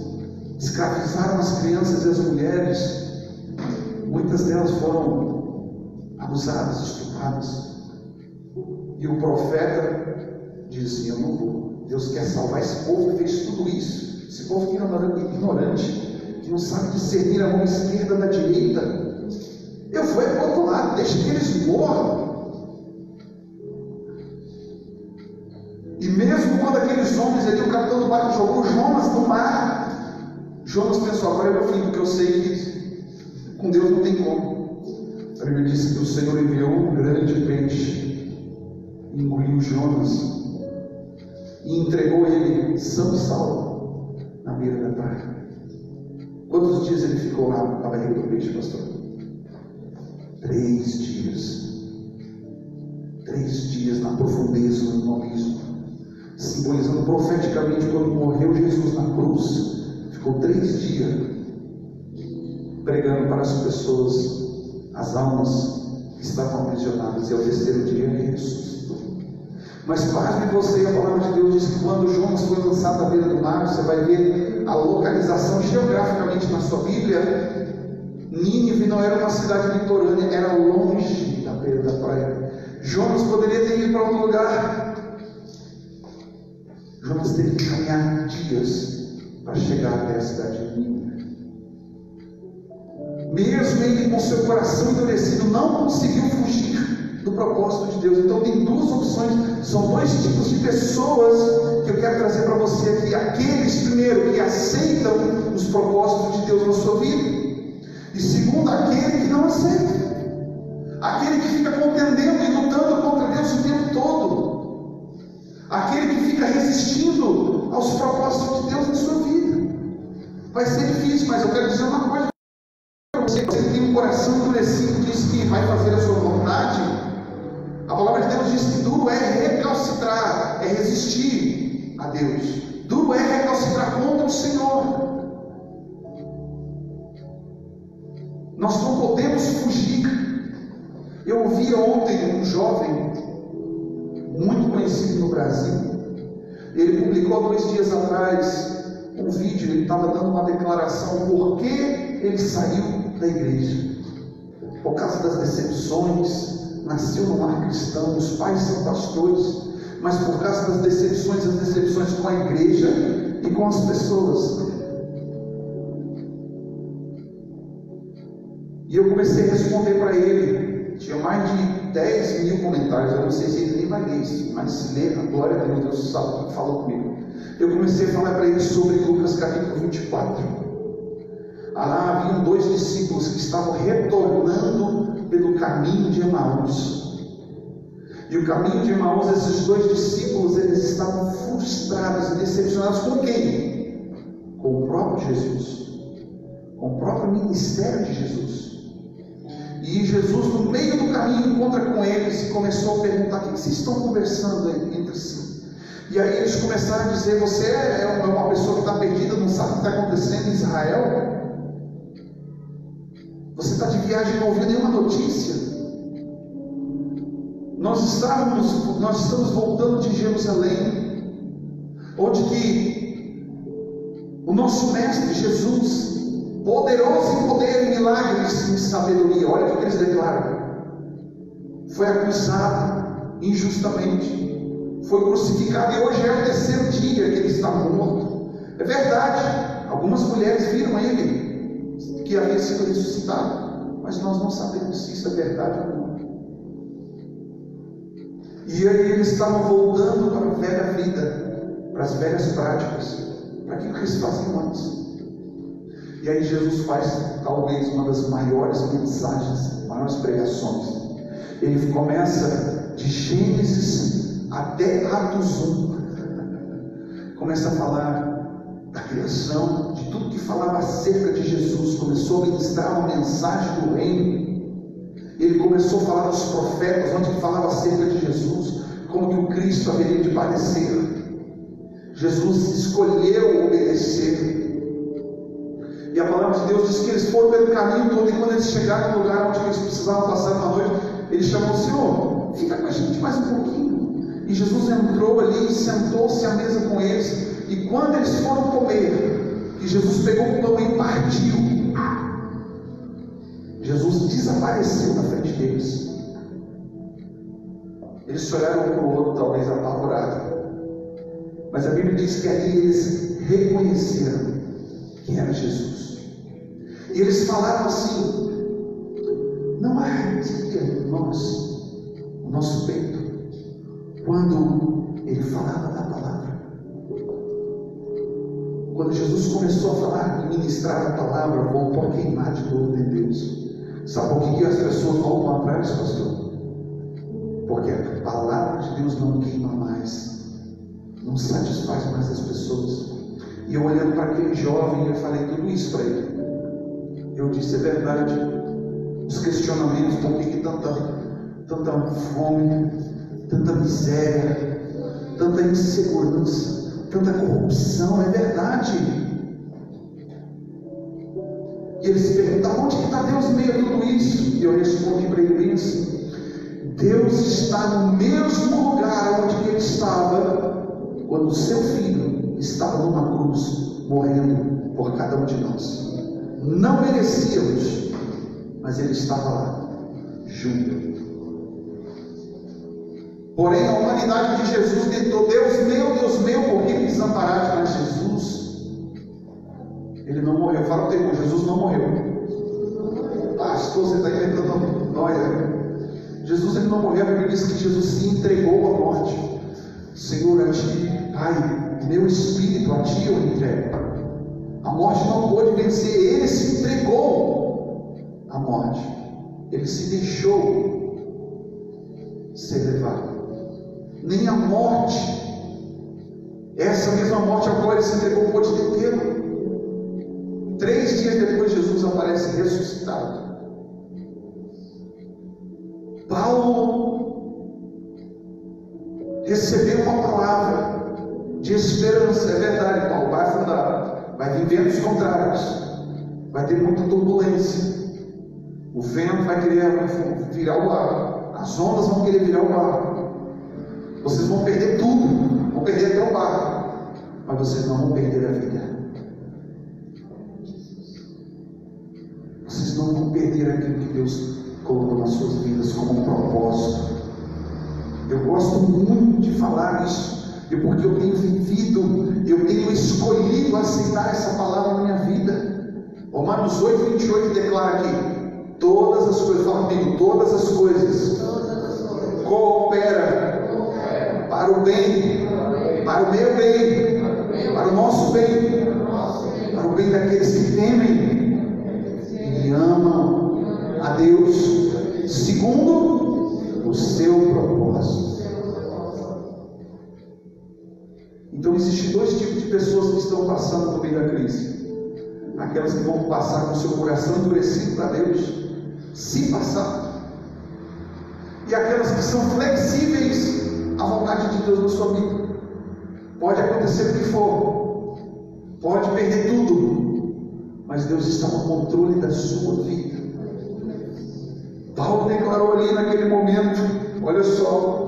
escravizaram as crianças e as mulheres, muitas delas foram abusadas, estupradas, e o profeta dizia: eu não vou. Deus quer salvar esse povo que fez tudo isso, esse povo que é ignorante, que não sabe discernir a mão esquerda da direita. Eu vou para o outro lado, deixa que eles morram. E mesmo quando aqueles homens ali, o capitão do barco jogou Jonas no mar, Jonas pensou: agora é o fim, porque eu sei que com Deus não tem como. A Bíblia diz que o Senhor enviou um grande peixe, engoliu Jonas e entregou ele são e salvo na beira da praia. Quantos dias ele ficou lá na barriga do peixe, pastor? 3 dias. 3 dias na profundeza, no abismo, simbolizando profeticamente quando morreu Jesus na cruz. Ficou 3 dias pregando para as pessoas, as almas que estavam aprisionadas, e ao 3º dia ele ressuscitou. Mas pasme você, a palavra de Deus diz que quando Jonas foi lançado à beira do mar, você vai ver a localização geograficamente na sua Bíblia. Nínive não era uma cidade litorânea, era longe da beira da praia. Jonas poderia ter ido para outro lugar. Jonas teve que caminhar dias para chegar até a cidade de Nínive. Mesmo ele com seu coração endurecido, não conseguiu fugir do propósito de Deus. Então tem 2 opções, são 2 tipos de pessoas que eu quero trazer para você aqui. Aqueles, primeiro, que aceitam os propósitos de Deus na sua vida, e segundo, aquele que não aceita, aquele que fica contendendo e lutando contra Deus o tempo todo, aquele que fica resistindo aos propósitos de Deus na sua vida. Vai ser difícil, mas eu quero dizer uma coisa para você: você tem um coração endurecido, diz que vai fazer a sua vontade. A palavra de Deus diz que duro é recalcitrar, é resistir a Deus. Duro é recalcitrar contra o Senhor. Nós não podemos fugir. Eu ouvi ontem um jovem muito conhecido no Brasil. Ele publicou 2 dias atrás um vídeo. Ele estava dando uma declaração por que ele saiu da igreja. Por causa das decepções. Nasceu no lar cristão, os pais são pastores, mas por causa das decepções, as decepções com a igreja e com as pessoas. E eu comecei a responder para ele. Tinha mais de 10 mil comentários. Eu não sei se ele nem vai ler isso, mas se ler, a glória a Deus, Deus sabe o que falou comigo. Eu comecei a falar para ele sobre Lucas capítulo 24. Lá haviam 2 discípulos que estavam retornando pelo caminho de Emaús. E o caminho de Emaús, esses 2 discípulos, eles estavam frustrados e decepcionados com quem? Com o próprio Jesus, com o próprio ministério de Jesus. E Jesus, no meio do caminho, encontra com eles e começou a perguntar: o que vocês estão conversando entre si? E aí eles começaram a dizer: você é uma pessoa que está perdida, não sabe o que está acontecendo em Israel? Você está de viagem e não ouviu nenhuma notícia? Nós estamos voltando de Jerusalém, onde que o nosso mestre Jesus, poderoso em poder e milagres em sabedoria, olha o que eles declaram, foi acusado injustamente, foi crucificado, e hoje é o 3º dia que ele está morto. É verdade, algumas mulheres viram ele que havia sido ressuscitado, mas nós não sabemos se isso é verdade ou não. E aí eles estavam voltando para a velha vida, para as velhas práticas, para aquilo que eles faziam antes. E aí Jesus faz talvez uma das maiores mensagens, maiores pregações. Ele começa de Gênesis até Atos 1. Começa a falar da criação, de tudo que falava acerca de Jesus. Começou a ministrar uma mensagem do reino. Ele começou a falar dos profetas, onde falava acerca de Jesus, como que o Cristo haveria de padecer. Jesus escolheu obedecer. E a palavra de Deus diz que eles foram pelo caminho todo, e quando eles chegaram no lugar onde eles precisavam passar uma noite, ele chamou: Senhor, fica com a gente mais um pouquinho. E Jesus entrou ali e sentou-se à mesa com eles. E quando eles foram comer, que Jesus pegou o pão e partiu, Jesus desapareceu na frente deles. Eles olharam um para o outro, talvez apavorados. Mas a Bíblia diz que ali eles reconheceram quem era Jesus. E eles falaram assim: não ardia o nosso peito quando ele falava da palavra. Quando Jesus começou a falar e ministrar a palavra, voltou a queimar de novo em Deus. Sabe por que as pessoas voltam atrás, pastor? Porque a palavra de Deus não queima mais, não satisfaz mais as pessoas. E eu olhando para aquele jovem, eu falei tudo isso para ele. Eu disse: é verdade, os questionamentos, por que tanta fome, tanta miséria, tanta insegurança, tanta corrupção? É verdade. E eles se perguntaram: onde está Deus em meio a tudo isso? E eu respondi para ele bem assim: Deus está no mesmo lugar onde ele estava quando o seu filho estava numa cruz, morrendo por cada um de nós. Não merecíamos, mas ele estava lá, junto. Porém, a humanidade de Jesus gritou: Deus meu, por que me desamparaste? Mas Jesus, ele não morreu. Fala o teu, Jesus não morreu. Pastor, você está inventando nóia. Jesus, ele não morreu. A Bíblia diz que Jesus se entregou à morte. Senhor, a ti, Pai, meu espírito, a ti eu entrego. A morte não pôde vencer. Ele se entregou à morte. Ele se deixou ser levado. Nem a morte, essa mesma morte a qual ele se entregou, pôde detê-lo. 3 dias depois, Jesus aparece ressuscitado. Paulo recebeu uma palavra de esperança. É verdade, Paulo vai afundar, vai vir ventos contrários, vai ter muita turbulência, o vento vai querer virar o barco, as ondas vão querer virar o barco, vocês vão perder tudo, vão perder até o barco, mas vocês não vão perder a vida. Vocês não vão perder aquilo que Deus colocou nas suas vidas como um propósito. Eu gosto muito de falar isso, e porque eu tenho vivido, eu tenho escolhido aceitar essa palavra na minha vida. Romanos 8:28 declara aqui: todas as coisas, fala comigo, todas as coisas cooperam para o bem, para o meu bem, para o nosso bem, para o bem daqueles que temem segundo o seu propósito. Então existem dois tipos de pessoas que estão passando por meio da crise: aquelas que vão passar com o seu coração endurecido para Deus, se passar, e aquelas que são flexíveis à vontade de Deus na sua vida. Pode acontecer o que for, pode perder tudo, mas Deus está no controle da sua vida. Paulo declarou ali naquele momento, olha só,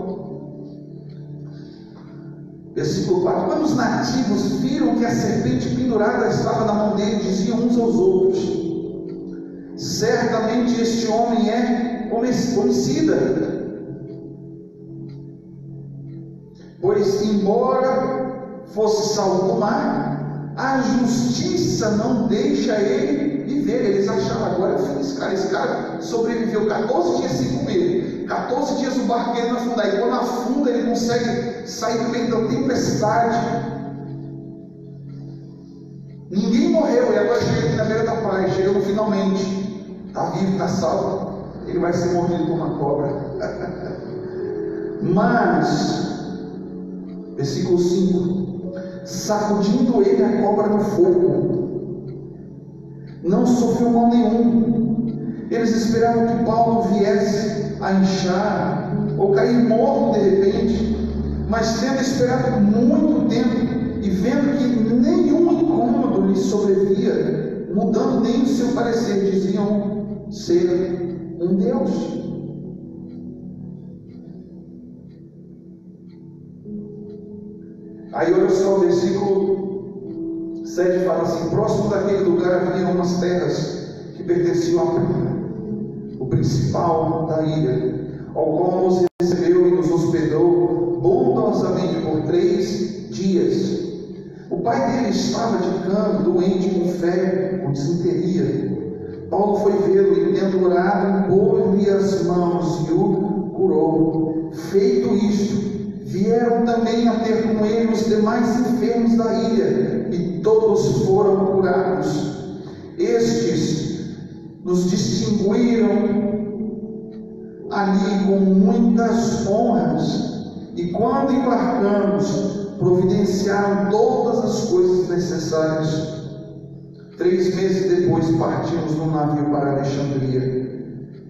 versículo 4: quando os nativos viram que a serpente pendurada estava na mão dele, diziam uns aos outros: certamente este homem é homicida, pois embora fosse salvo do mar, a justiça não deixa ele viver. Eles acharam: agora esse cara sobreviveu 14 dias sem comer, 14 dias o barqueiro não afundar, e quando afunda ele consegue sair do meio da tempestade. Ninguém morreu, e agora chega aqui na beira da praia, chegou finalmente, está vivo, está salvo. Ele vai ser mordido por uma cobra. Mas versículo 5: sacudindo ele a cobra no fogo, não sofreu mal nenhum. Eles esperavam que Paulo viesse a inchar ou cair morto de repente, mas tendo esperado muito tempo e vendo que nenhum incômodo lhe sobrevia, mudando nem o seu parecer, diziam ser um Deus. Aí olha só, o versículo 7 fala assim: próximo daquele lugar havia umas terras que pertenciam a Públio, o principal da ilha, ao qual nos recebeu e nos hospedou bondosamente por 3 dias. O pai dele estava de cama, doente, com febre, com desinteria. Paulo foi vê-lo e, tendo orado, pôs-lhe as mãos e o curou. Feito isto, vieram também a ter com ele os demais enfermos da ilha, e todos foram curados. Estes nos distinguiram ali com muitas honras, e quando embarcamos, providenciaram todas as coisas necessárias. 3 meses depois partimos num navio para Alexandria,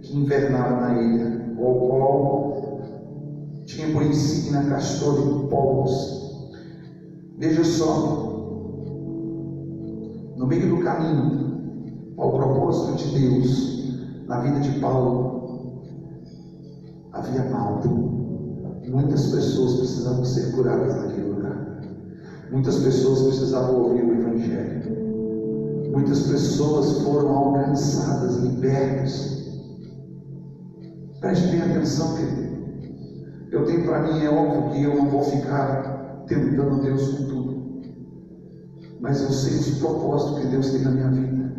que invernava na ilha, o qual tinha por insígnia castor e povos. Veja só, no meio do caminho ao propósito de Deus na vida de Paulo, havia mal. Muitas pessoas precisavam ser curadas naquele lugar. Muitas pessoas precisavam ouvir o Evangelho. Muitas pessoas foram alcançadas, libertas. Preste bem atenção, querido. Eu tenho para mim, é óbvio que eu não vou ficar tentando Deus com tudo, mas eu sei os propósitos que Deus tem na minha vida.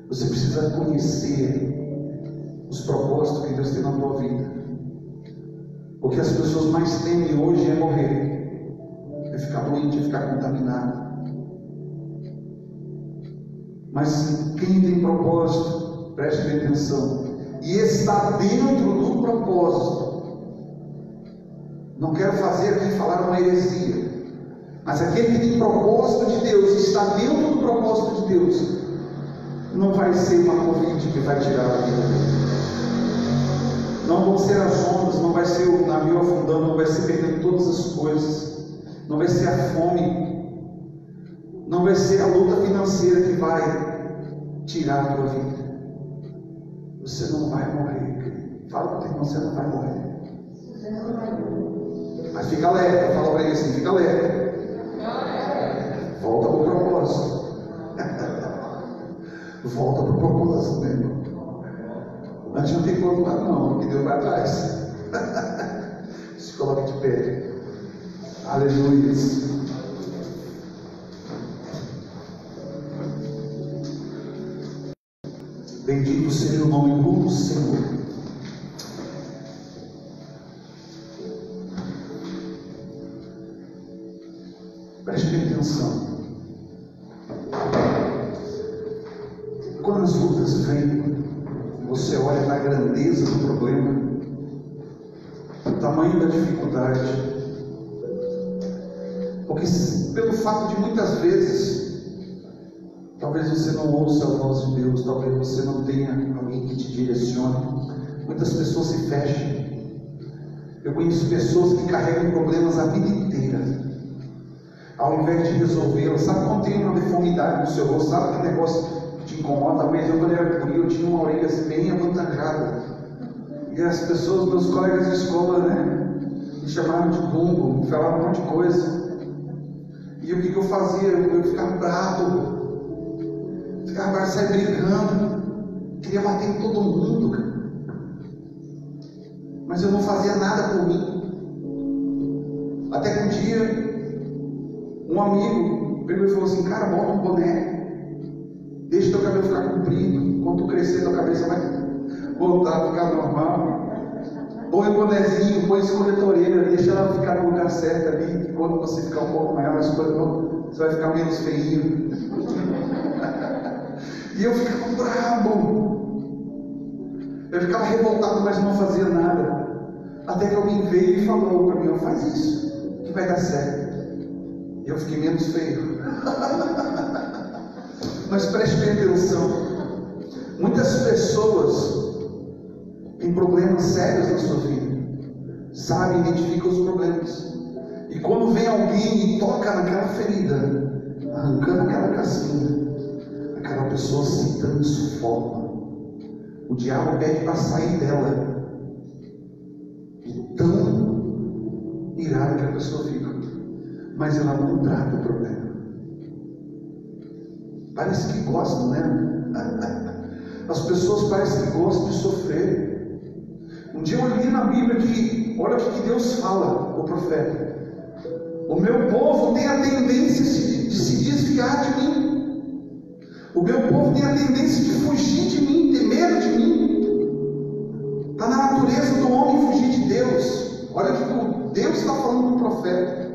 Você precisa conhecer os propósitos que Deus tem na tua vida. O que as pessoas mais temem hoje é morrer, é ficar doente, é ficar contaminado. Mas quem tem propósito, preste bem atenção, e está dentro do propósito. Não quero fazer aqui falar uma heresia, mas aquele que tem propósito de Deus, está dentro do propósito de Deus, não vai ser uma Covid que vai tirar a vida dele. Não vão ser as ondas, não vai ser o navio afundando, não vai ser perdendo todas as coisas, não vai ser a fome, não vai ser a luta financeira que vai tirar a tua vida. Você não vai morrer. Fala para o teu irmão: você não vai morrer. Mas fica alerta, fala para ele assim: fica alerta. Volta para o propósito. Volta para o propósito, meu irmão. Antes não tem como lado não, porque Deus vai atrás. Se coloque de pé. Aleluia. Bendito seja o nome do Senhor. Preste bem atenção. Quando as lutas vêm, você você olha para a grandeza do problema, o tamanho da dificuldade. Porque pelo fato de muitas vezes, talvez você não ouça a voz de Deus, talvez você não tenha alguém que te direcione, muitas pessoas se fecham. Eu conheço pessoas que carregam problemas a vida inteira, ao invés de resolvê-los. Sabe quando tem uma deformidade no seu rosto? Sabe aquele negócio que te incomoda? Mas quando eu era guri, eu tinha uma orelha assim, bem avantajada, e as pessoas, meus colegas de escola, né, me chamavam de bumbo, me falavam um monte de coisa. E o que eu fazia? Eu ficava bravo, saia brigando, queria bater em todo mundo, cara. Mas eu não fazia nada por mim. Até que um dia, um amigo pegou e falou assim: cara, bota um boné, deixa teu cabelo ficar comprido, quando tu crescer tua cabeça vai voltar a ficar normal. Põe o bonezinho, põe escoletoreira, deixa ela ficar no lugar certo ali, quando você ficar um pouco maior, você vai ficar menos feinho. E eu ficava bravo, eu ficava revoltado, mas não fazia nada. Até que alguém veio e falou para mim: faz isso, que vai dar certo. E eu fiquei menos feio. Mas preste bem atenção, muitas pessoas têm problemas sérios na sua vida, sabem, identificam os problemas, e quando vem alguém e toca naquela ferida, arrancando aquela casquinha, aquela pessoa se transforma. O diabo pede para sair dela, de tão irada que a pessoa fica, mas ela não trata o problema. Parece que gostam, né? As pessoas parecem que gostam de sofrer. Um dia eu li na Bíblia que, olha o que Deus fala, o profeta: o meu povo tem a tendência de se desviar de mim. O meu povo tem a tendência de fugir de mim, ter medo de mim. Está na natureza do homem fugir de Deus. Olha o que Deus está falando do profeta.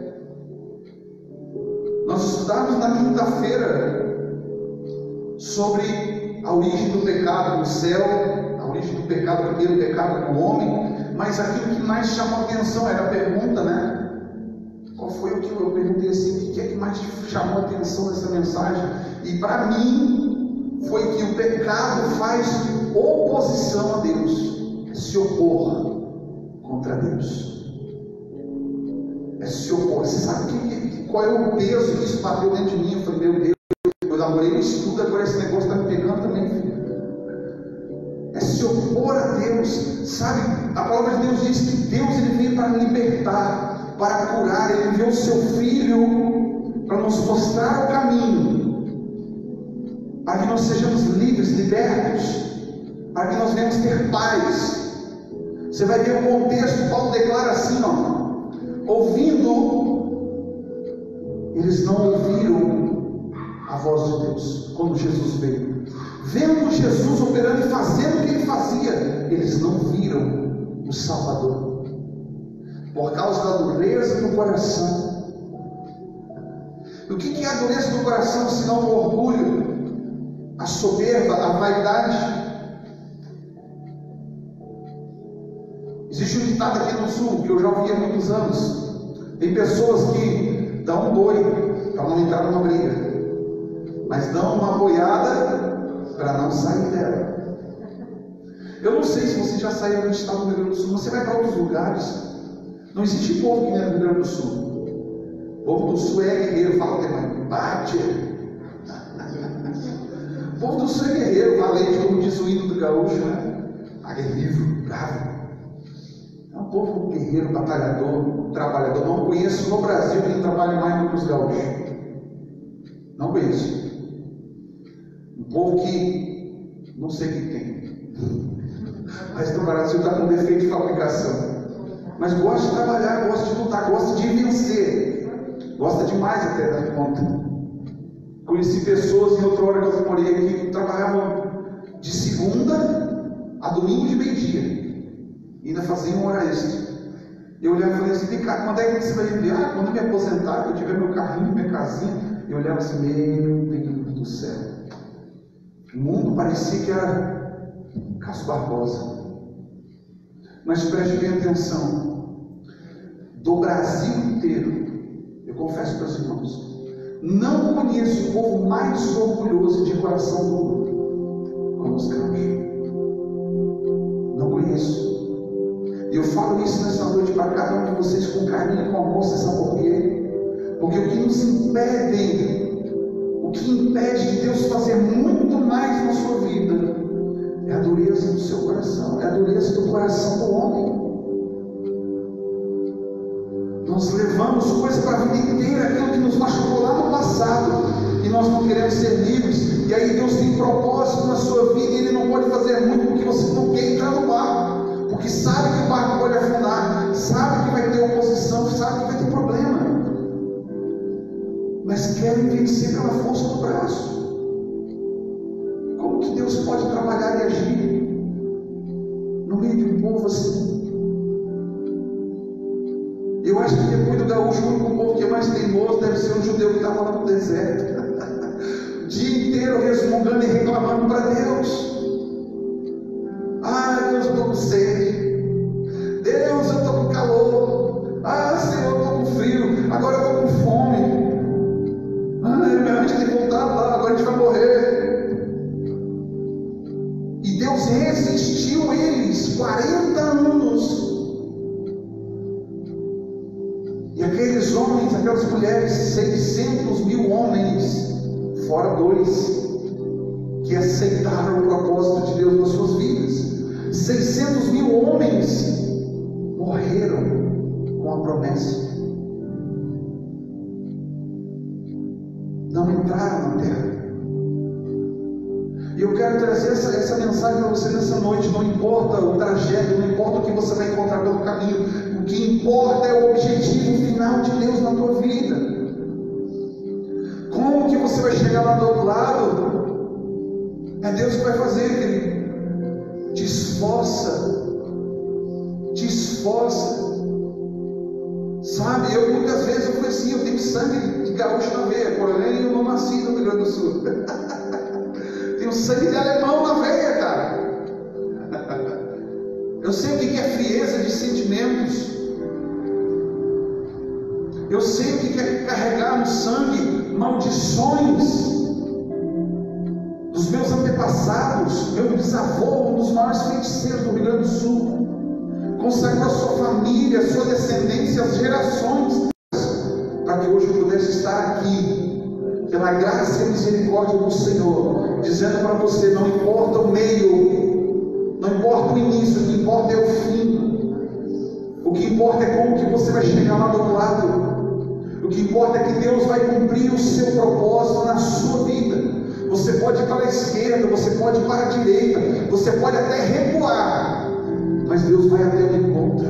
Nós estudamos na quinta-feira sobre a origem do pecado no céu, a origem do pecado, o primeiro pecado do homem, mas aquilo que mais chamou a atenção era a pergunta, né? Qual foi o que eu perguntei assim, o que é que mais chamou a atenção nessa mensagem? E para mim, foi que o pecado faz oposição a Deus, é se opor contra Deus, é se opor. Você sabe qual é o peso que isso bateu dentro de mim? Eu falei: meu Deus, eu namorei no estudo, agora esse negócio está me pegando também, filho. É se opor a Deus, sabe? A palavra de Deus diz que Deus ele veio para libertar, para curar. Ele enviou o seu Filho para nos mostrar o caminho, para que nós sejamos livres, libertos, para que nós venhamos ter paz. Você vai ver o contexto. Paulo declara assim, ouvindo, eles não ouviram a voz de Deus quando Jesus veio. Vendo Jesus operando e fazendo o que ele fazia, eles não viram o Salvador, por causa da dureza do coração. E o que é a dureza do coração, senão o orgulho, a soberba, a vaidade? Existe um ditado aqui no sul, que eu já ouvi há muitos anos. Tem pessoas que dão um boi para não entrar numa briga, mas dão uma boiada para não sair dela. Eu não sei se você já saiu do estado do Rio Grande do Sul, você vai para outros lugares, não existe povo que nem no Rio Grande do Sul. O povo do Sul é guerreiro, fala demais, bate. O povo do Sul é guerreiro, valente, como diz o hino do gaúcho, né? Aguerrido, bravo. É um povo guerreiro, batalhador, trabalhador. Não conheço no Brasil quem trabalha mais do que os gaúchos. Não conheço. Um povo que não sei o que tem, mas no Brasil está com defeito de fabricação, mas gosta de trabalhar, gosta de lutar, gosta de vencer, gosta demais até da conta. Conheci pessoas em outra hora que eu morei aqui que trabalhavam de segunda a domingo de meio-dia, e ainda faziam hora extra. Eu olhava e falei assim: vem cá, quando é que você vai viver? Quando eu me aposentar, que eu tiver meu carrinho, minha casinha. Eu olhava assim: meu Deus do céu. O mundo parecia que era Carlos Barbosa. Mas preste bem atenção, do Brasil inteiro, eu confesso para os irmãos, não conheço o povo mais orgulhoso de coração duro como os gaúchos. Não conheço. E eu falo isso nessa noite para cada um de vocês com carinho e com amor, vocês sabem por quê? Porque o que nos impede, o que impede de Deus fazer muito mais na sua vida, é a dureza do seu coração, é a dureza do coração do homem. Nós levamos coisas para a vida inteira, aquilo que nos machucou lá no passado, e nós não queremos ser livres. E aí Deus tem propósito na sua vida, e Ele não pode fazer muito porque você não quer entrar no barco, porque sabe que o barco pode afundar, sabe que vai ter oposição, sabe que vai ter problema, mas querem vencer pela força do braço. Como que Deus pode trabalhar e agir no meio de um povo assim? Eu acho que depois do gaúcho, o povo que é mais teimoso deve ser um judeu que estava lá no deserto, o dia inteiro resmungando e reclamando para Deus. Ah, Deus, eu estou com sede. Deus, eu estou com calor. Ah, Senhor, eu estou com frio. Agora eu estou com fome. Ah, a gente tem que voltar lá, agora a gente vai morrer. E Deus resistiu eles 40 anos. E aqueles homens, aquelas mulheres, 600 mil homens, fora 2, que aceitaram o propósito de Deus nas suas vidas. 600 mil homens morreram com a promessa. Não entraram na terra. E eu quero trazer essa mensagem para você nessa noite. Não importa o trajeto, não importa o que você vai encontrar pelo caminho, o que importa é o objetivo final de Deus na tua vida. Como que você vai chegar lá do outro lado? É Deus que vai fazer, querido. Te esforça, te esforça. Sabe, eu muitas vezes eu falei assim, eu tenho sangue de gaúcho na veia, porém eu não nasci no Rio Grande do Sul. Tenho sangue de alemão na veia, cara. Eu sei o que é frieza de sentimentos. Eu sei o que é carregar no sangue maldições dos meus antepassados. Meu bisavô, um dos maiores feiticeiros do Rio Grande do Sul, consagrou a sua família, a sua descendência, as gerações, para que hoje eu pudesse estar aqui, pela graça e misericórdia do Senhor, dizendo para você: não importa o meio, não importa o início, o que importa é o fim. O que importa é como que você vai chegar lá do outro lado. O que importa é que Deus vai cumprir o seu propósito na sua vida. Você pode ir para a esquerda, você pode ir para a direita, você pode até recuar, mas Deus vai até o encontro.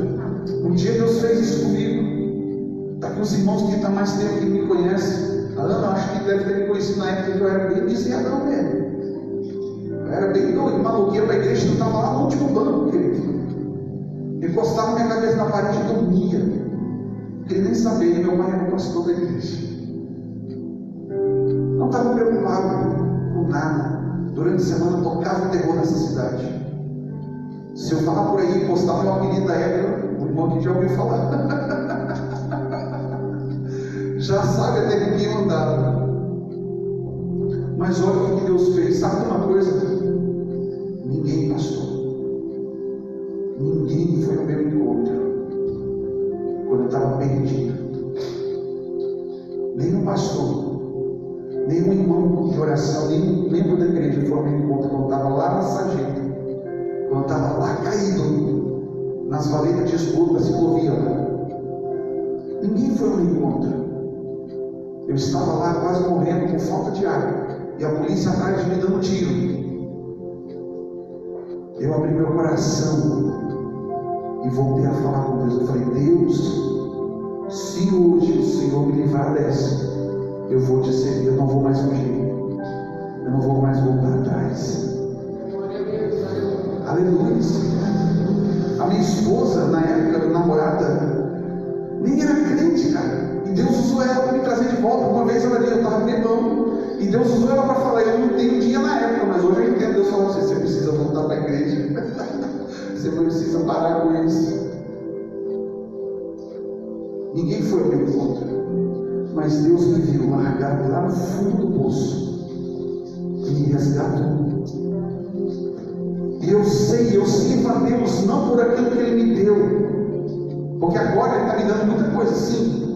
Um dia Deus fez isso comigo. Está aqui os irmãos que estão mais tempo que me conhecem. A Ana, acho que deve ter me conhecido na época que eu era bem viciadão mesmo. Eu era bem doido, maluquinho para a igreja, eu estava lá no último banco, querido. Encostava minha cabeça na parede e dormia. Não queria nem saber, meu pai era o pastor da igreja. Não estava preocupado com nada. Durante a semana eu tocava o terror nessa cidade. Se eu falar por aí, postar meu apelido da época, o irmão aqui já ouviu falar. Já sabe até com quem eu andava. Mas olha o que Deus fez. Sabe uma coisa? Ninguém pastor. Ninguém foi ao meu encontro quando eu estava perdido. Nenhum pastor, nenhum irmão de oração, nenhum membro da igreja foi ao meu encontro quando eu estava lá na sarjeta, quando eu estava lá caído nas valetas de esgoto da ciclovia. Ninguém foi ao meu encontro. Eu estava lá quase morrendo com falta de ar, e a polícia atrás de mim dando tiro. Eu abri meu coração e voltei a falar com Deus. Eu falei: Deus, se hoje o Senhor me livrar dessa, eu vou te servir, eu não vou mais fugir, eu não vou mais voltar atrás. Aleluia. A minha esposa, na época, namorada, nem era crente, cara. E Deus usou ela para me trazer de volta. Uma vez eu estava bebão, e Deus usou ela para falar: eu não entendia na época, mas hoje eu entendo. Deus falou: você precisa voltar para a igreja. Você precisa parar com isso. Ninguém foi ao meu encontro, mas Deus me viu largado lá no fundo do poço e me resgatou. E eu sirvo a Deus não por aquilo que Ele me deu, porque agora Ele está me dando muita coisa sim,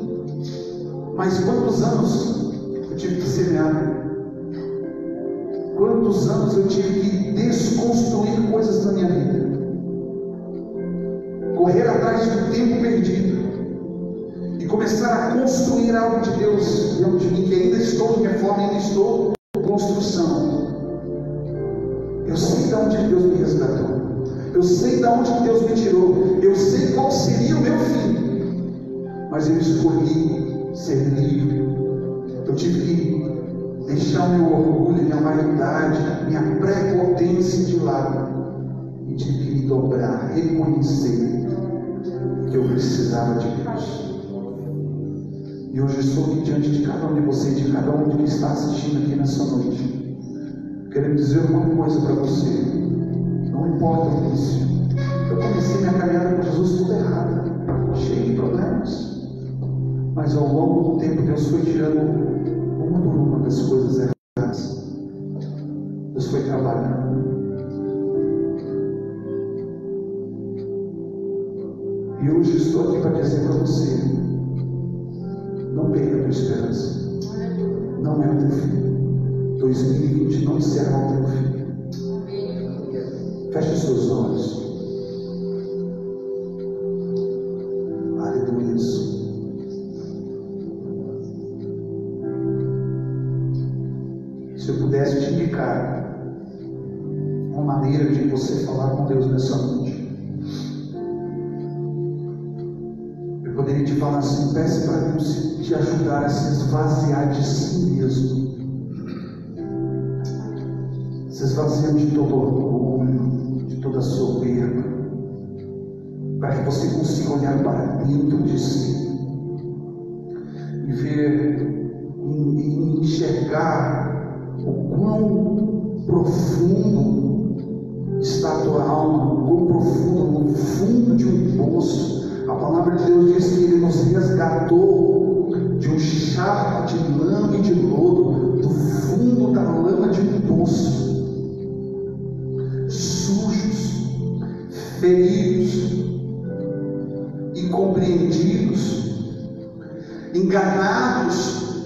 mas quantos anos eu tive que semear? Quantos anos eu tive que desconstruir coisas na minha vida, correr atrás do tempo perdido e começar a construir algo de Deus dentro de mim, que ainda estou em reforma, ainda estou em construção. Eu sei de onde Deus me resgatou, eu sei de onde Deus me tirou, eu sei qual seria o meu fim, mas eu escolhi ser livre. Eu tive que deixar o meu orgulho, minha vaidade, minha prepotência de lado e tive que me dobrar, reconhecer que eu precisava de Deus. E hoje estou aqui diante de cada um de vocês, de cada um que está assistindo aqui nessa noite, querendo dizer uma coisa para você. Não importa o início, eu comecei minha caminhada com Jesus tudo errado, cheio de problemas, mas ao longo do tempo Deus foi tirando uma por uma das coisas erradas. Deus foi trabalhando. E hoje estou aqui para dizer para você: não perca a tua esperança. Não é o teu fim. 2020 não encerra o teu fim. Feche os seus olhos. Aleluia. Se eu pudesse te indicar uma maneira de você falar com Deus nessa noite, eu poderia te falar assim: peça para Deus te ajudar a se esvaziar de si mesmo, se esvaziar de todo orgulho, de toda soberba, para que você consiga olhar para dentro de si e ver, e enxergar o quão profundo está a tua alma, o quão profundo, no fundo de um poço. A palavra de Deus diz que Ele nos resgatou de um charco de lama e de lodo, do fundo da lama de um poço, sujos, feridos, incompreendidos, enganados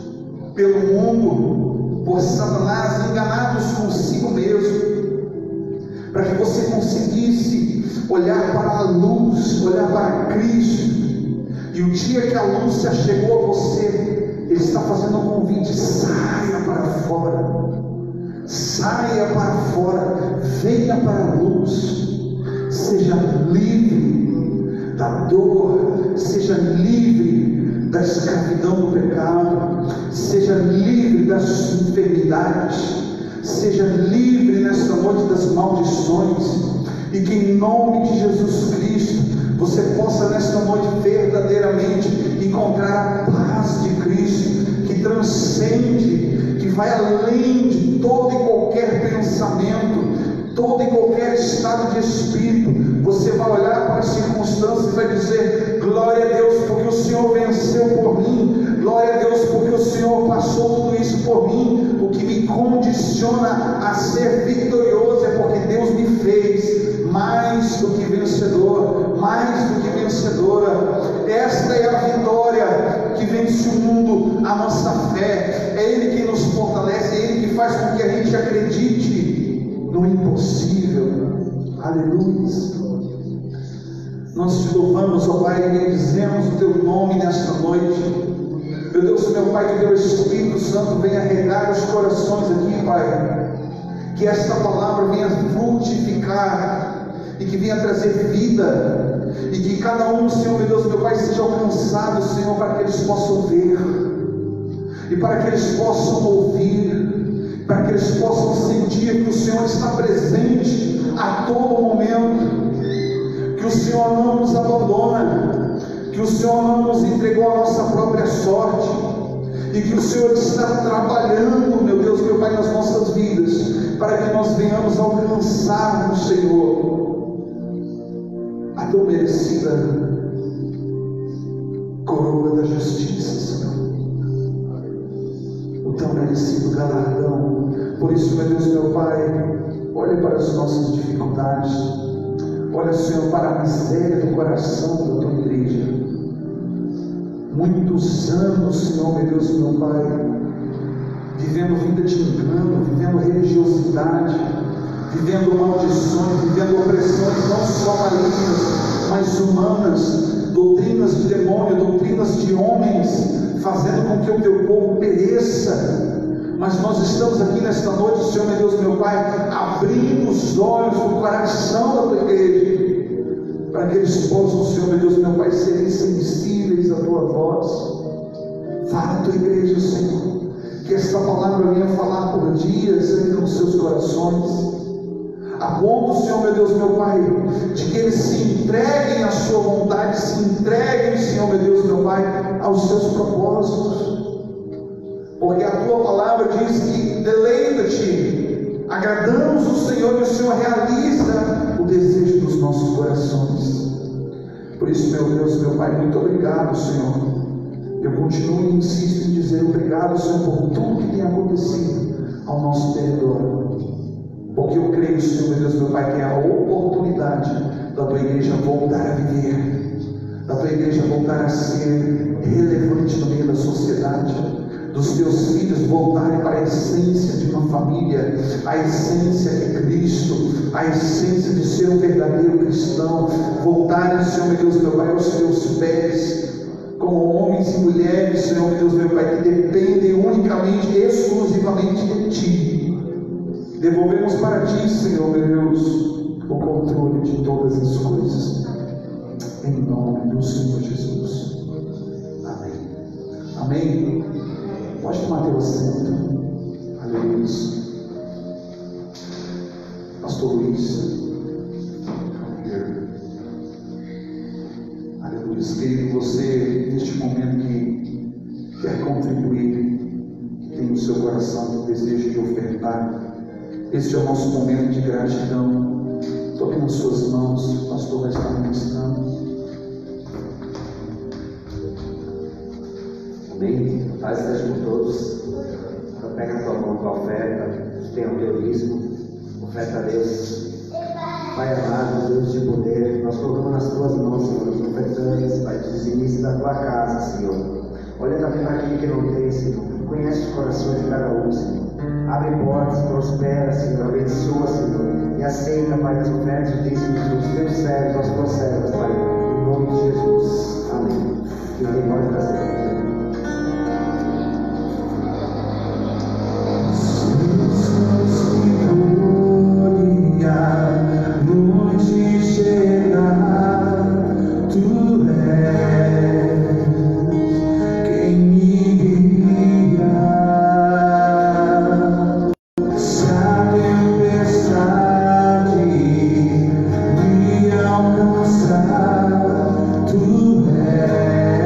pelo mundo, por Satanás, enganados consigo mesmo, para que você conseguisse olhar para a luz, olhar para Cristo. E o dia que a luz se achegou a você, Ele está fazendo um convite: saia para fora, saia para fora, venha para a luz, seja livre da dor, seja livre da escravidão do pecado, seja livre das enfermidades, seja livre nesta noite das maldições, e que em nome de Jesus Cristo você possa nesta noite verdadeiramente encontrar a paz de Cristo, que transcende, que vai além de todo e qualquer pensamento, todo e qualquer estado de espírito. Você vai olhar para as circunstâncias e vai dizer: glória a Deus porque o Senhor venceu por mim, glória a Deus porque o Senhor passou tudo isso por mim. O que me condiciona a ser vitorioso é porque Deus me fez mais do que vencedor, mais do que vencedora. Esta é a vitória que vence o mundo, a nossa fé. É Ele que nos fortalece, é Ele que faz com que a gente acredite no impossível. Aleluia. Nós te louvamos, ó Pai, e bendizemos o Teu nome nesta noite. Meu Deus, meu Pai, que Teu Espírito Santo venha regar os corações aqui, Pai. Que esta palavra venha frutificar e que venha trazer vida, e que cada um, Senhor, meu Deus, meu Pai, seja alcançado, Senhor, para que eles possam ver, e para que eles possam ouvir, para que eles possam sentir que o Senhor está presente a todo momento, que o Senhor não nos abandona, que o Senhor não nos entregou a nossa própria sorte, e que o Senhor está trabalhando, meu Deus, meu Pai, nas nossas vidas, para que nós venhamos alcançar o Senhor. merecida coroa da justiça, Senhor, o tão merecido galardão. Por isso, meu Deus, meu Pai, olha para as nossas dificuldades, olha, Senhor, para a miséria do coração da tua igreja. Muitos anos, Senhor, meu Deus, meu Pai, vivendo vida de engano, vivendo religiosidade, vivendo maldições, vivendo opressões não só malignas, mas humanas, doutrinas de demônio, doutrinas de homens, fazendo com que o teu povo pereça. Mas nós estamos aqui nesta noite, Senhor, meu Deus, meu Pai, abrindo os olhos do coração da tua igreja, para que eles possam, Senhor, meu Deus, meu Pai, serem sensíveis à tua voz. Fala a tua igreja, Senhor, que esta palavra venha falar por dias entre os seus corações, a ponto, Senhor, meu Deus, meu Pai, de que eles se entreguem à sua vontade, se entreguem, Senhor, meu Deus, meu Pai, aos seus propósitos. Porque a tua palavra diz que deleita-te, agradamos o Senhor, e o Senhor realiza o desejo dos nossos corações. Por isso, meu Deus, meu Pai, muito obrigado, Senhor. Eu continuo e insisto em dizer obrigado, Senhor, por tudo que tem acontecido ao nosso território. Porque eu creio, Senhor, meu Deus, meu Pai, que é a oportunidade da tua igreja voltar a viver, da tua igreja voltar a ser relevante no meio da sociedade, dos teus filhos voltarem para a essência de uma família, a essência de Cristo, a essência de ser um verdadeiro cristão, voltarem, Senhor, meu Deus, meu Pai, aos teus pés, como homens e mulheres, Senhor, meu Deus, meu Pai, que dependem unicamente, exclusivamente de Ti. Devolvemos para Ti, Senhor, meu Deus, o controle de todas as coisas, em nome do Senhor Jesus. Amém. Amém. Pode tomar teu assento. Aleluia. Pastor Luiz. Aleluia. Querido, você, neste momento que quer contribuir, que tem no seu coração o desejo de ofertar, este é o nosso momento de gratidão. Toque nas suas mãos, o pastor vai estar ministrando. Amém? Paz seja com todos. Então pega a tua mão com a oferta, tenha o teu dízimo, oferta a Deus. Pai amado, Deus de poder, nós colocamos nas tuas mãos, Senhor, os ofertantes, Pai, os inícios da tua casa, Senhor. Olha também para aquele que não tem, Senhor. Conhece os corações de cada um, Senhor. Abre portas, prospera, Senhor, abençoa, Senhor, e aceita, Pai, as ofertas e dízimos dos teus servos, das tuas servas, Pai, em nome de Jesus. Amém. Quem tem pode trazer. Onde chegar, tu és quem me guia. Se a tempestade me alcançar, tu és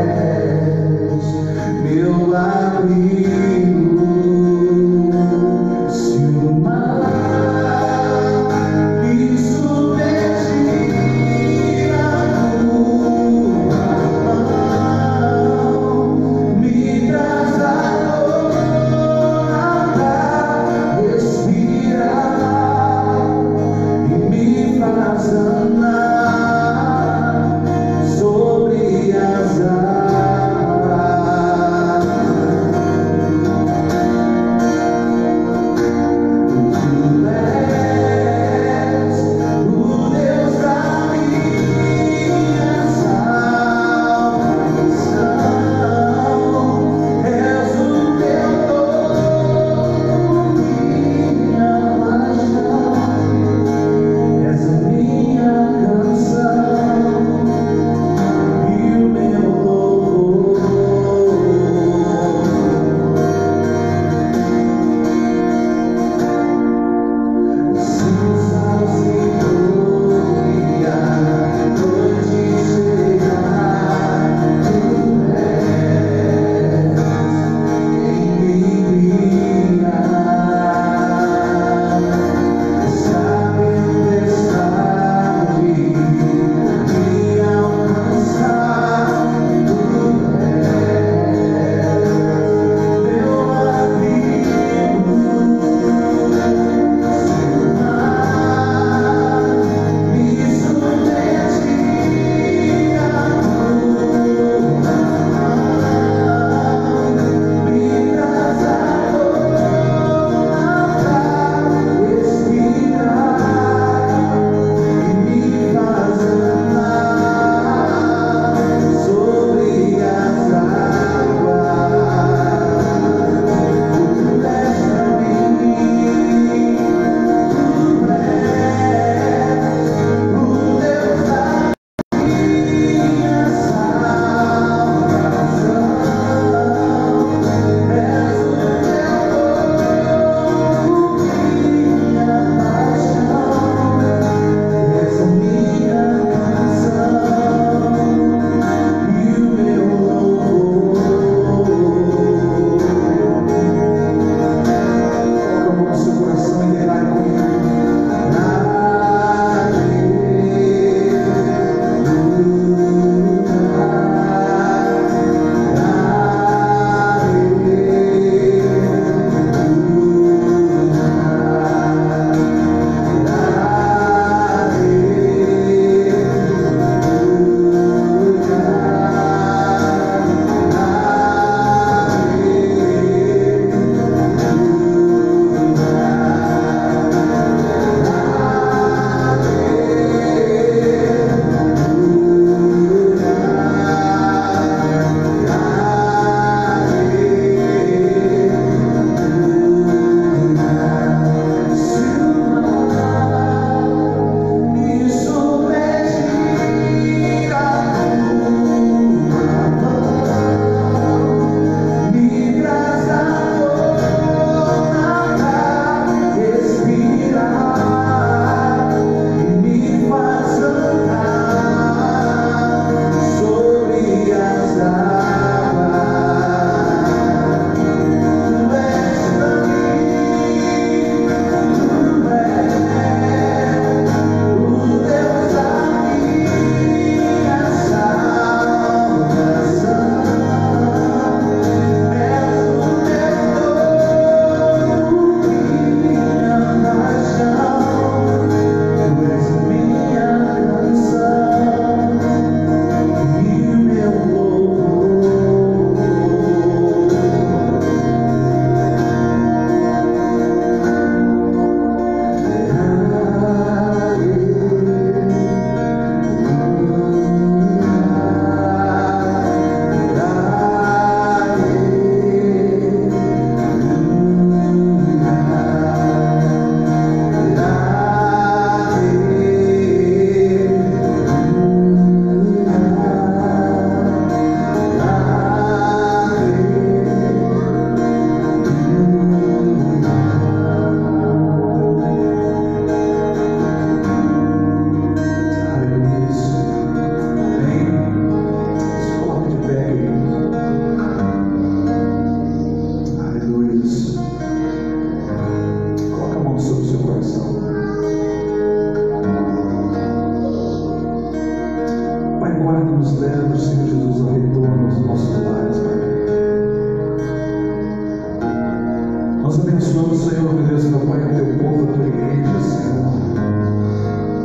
Nós abençoamos, Senhor, meu Deus, meu Pai, o teu povo, a tua igreja, Senhor.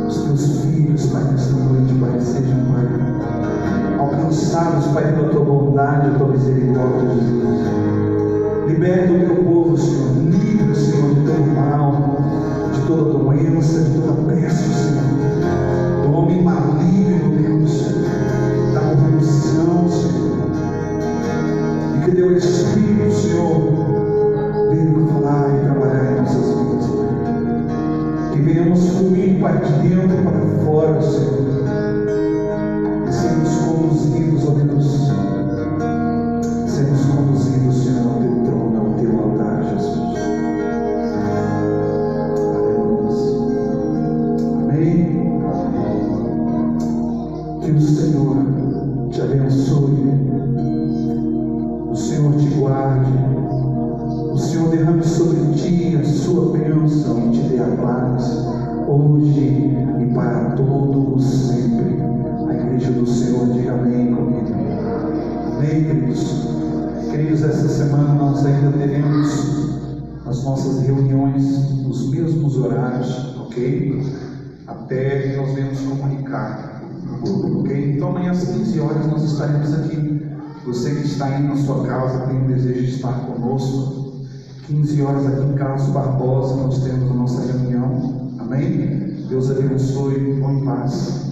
Os teus filhos, Pai, nesta noite, Pai, sejam, Pai, alcançados, Pai, pela tua bondade, a tua misericórdia, Jesus. Liberta o teu povo, Senhor. Livra, Senhor, de todo mal, de toda doença, de toda peste, Senhor. Do homem maligno, Deus, da corrupção, Senhor. E que teu Espírito, Senhor, venha para falar e trabalhar em nossas vidas, Pai. Que venhamos fluir, Pai, de dentro para fora, Senhor. E sermos conduzidos, ó Deus. Sermos conduzidos, Senhor, ao teu trono, ao teu altar, Jesus. Amém. Que o Senhor te abençoe. O Senhor te guarde. O Senhor derrame sobre ti a sua bênção e te dê a paz, hoje e para todo o sempre. A igreja do Senhor diga amém comigo. Amém, queridos. Queridos, essa semana nós ainda teremos as nossas reuniões nos mesmos horários, ok? Até que nós venhamos comunicar, ok? Então amanhã às 15 horas nós estaremos aqui. Você que está aí na sua casa, tem o desejo de estar conosco. 15 horas aqui em Carlos Barbosa, nós temos a nossa reunião. Amém? Deus abençoe. Bom em paz.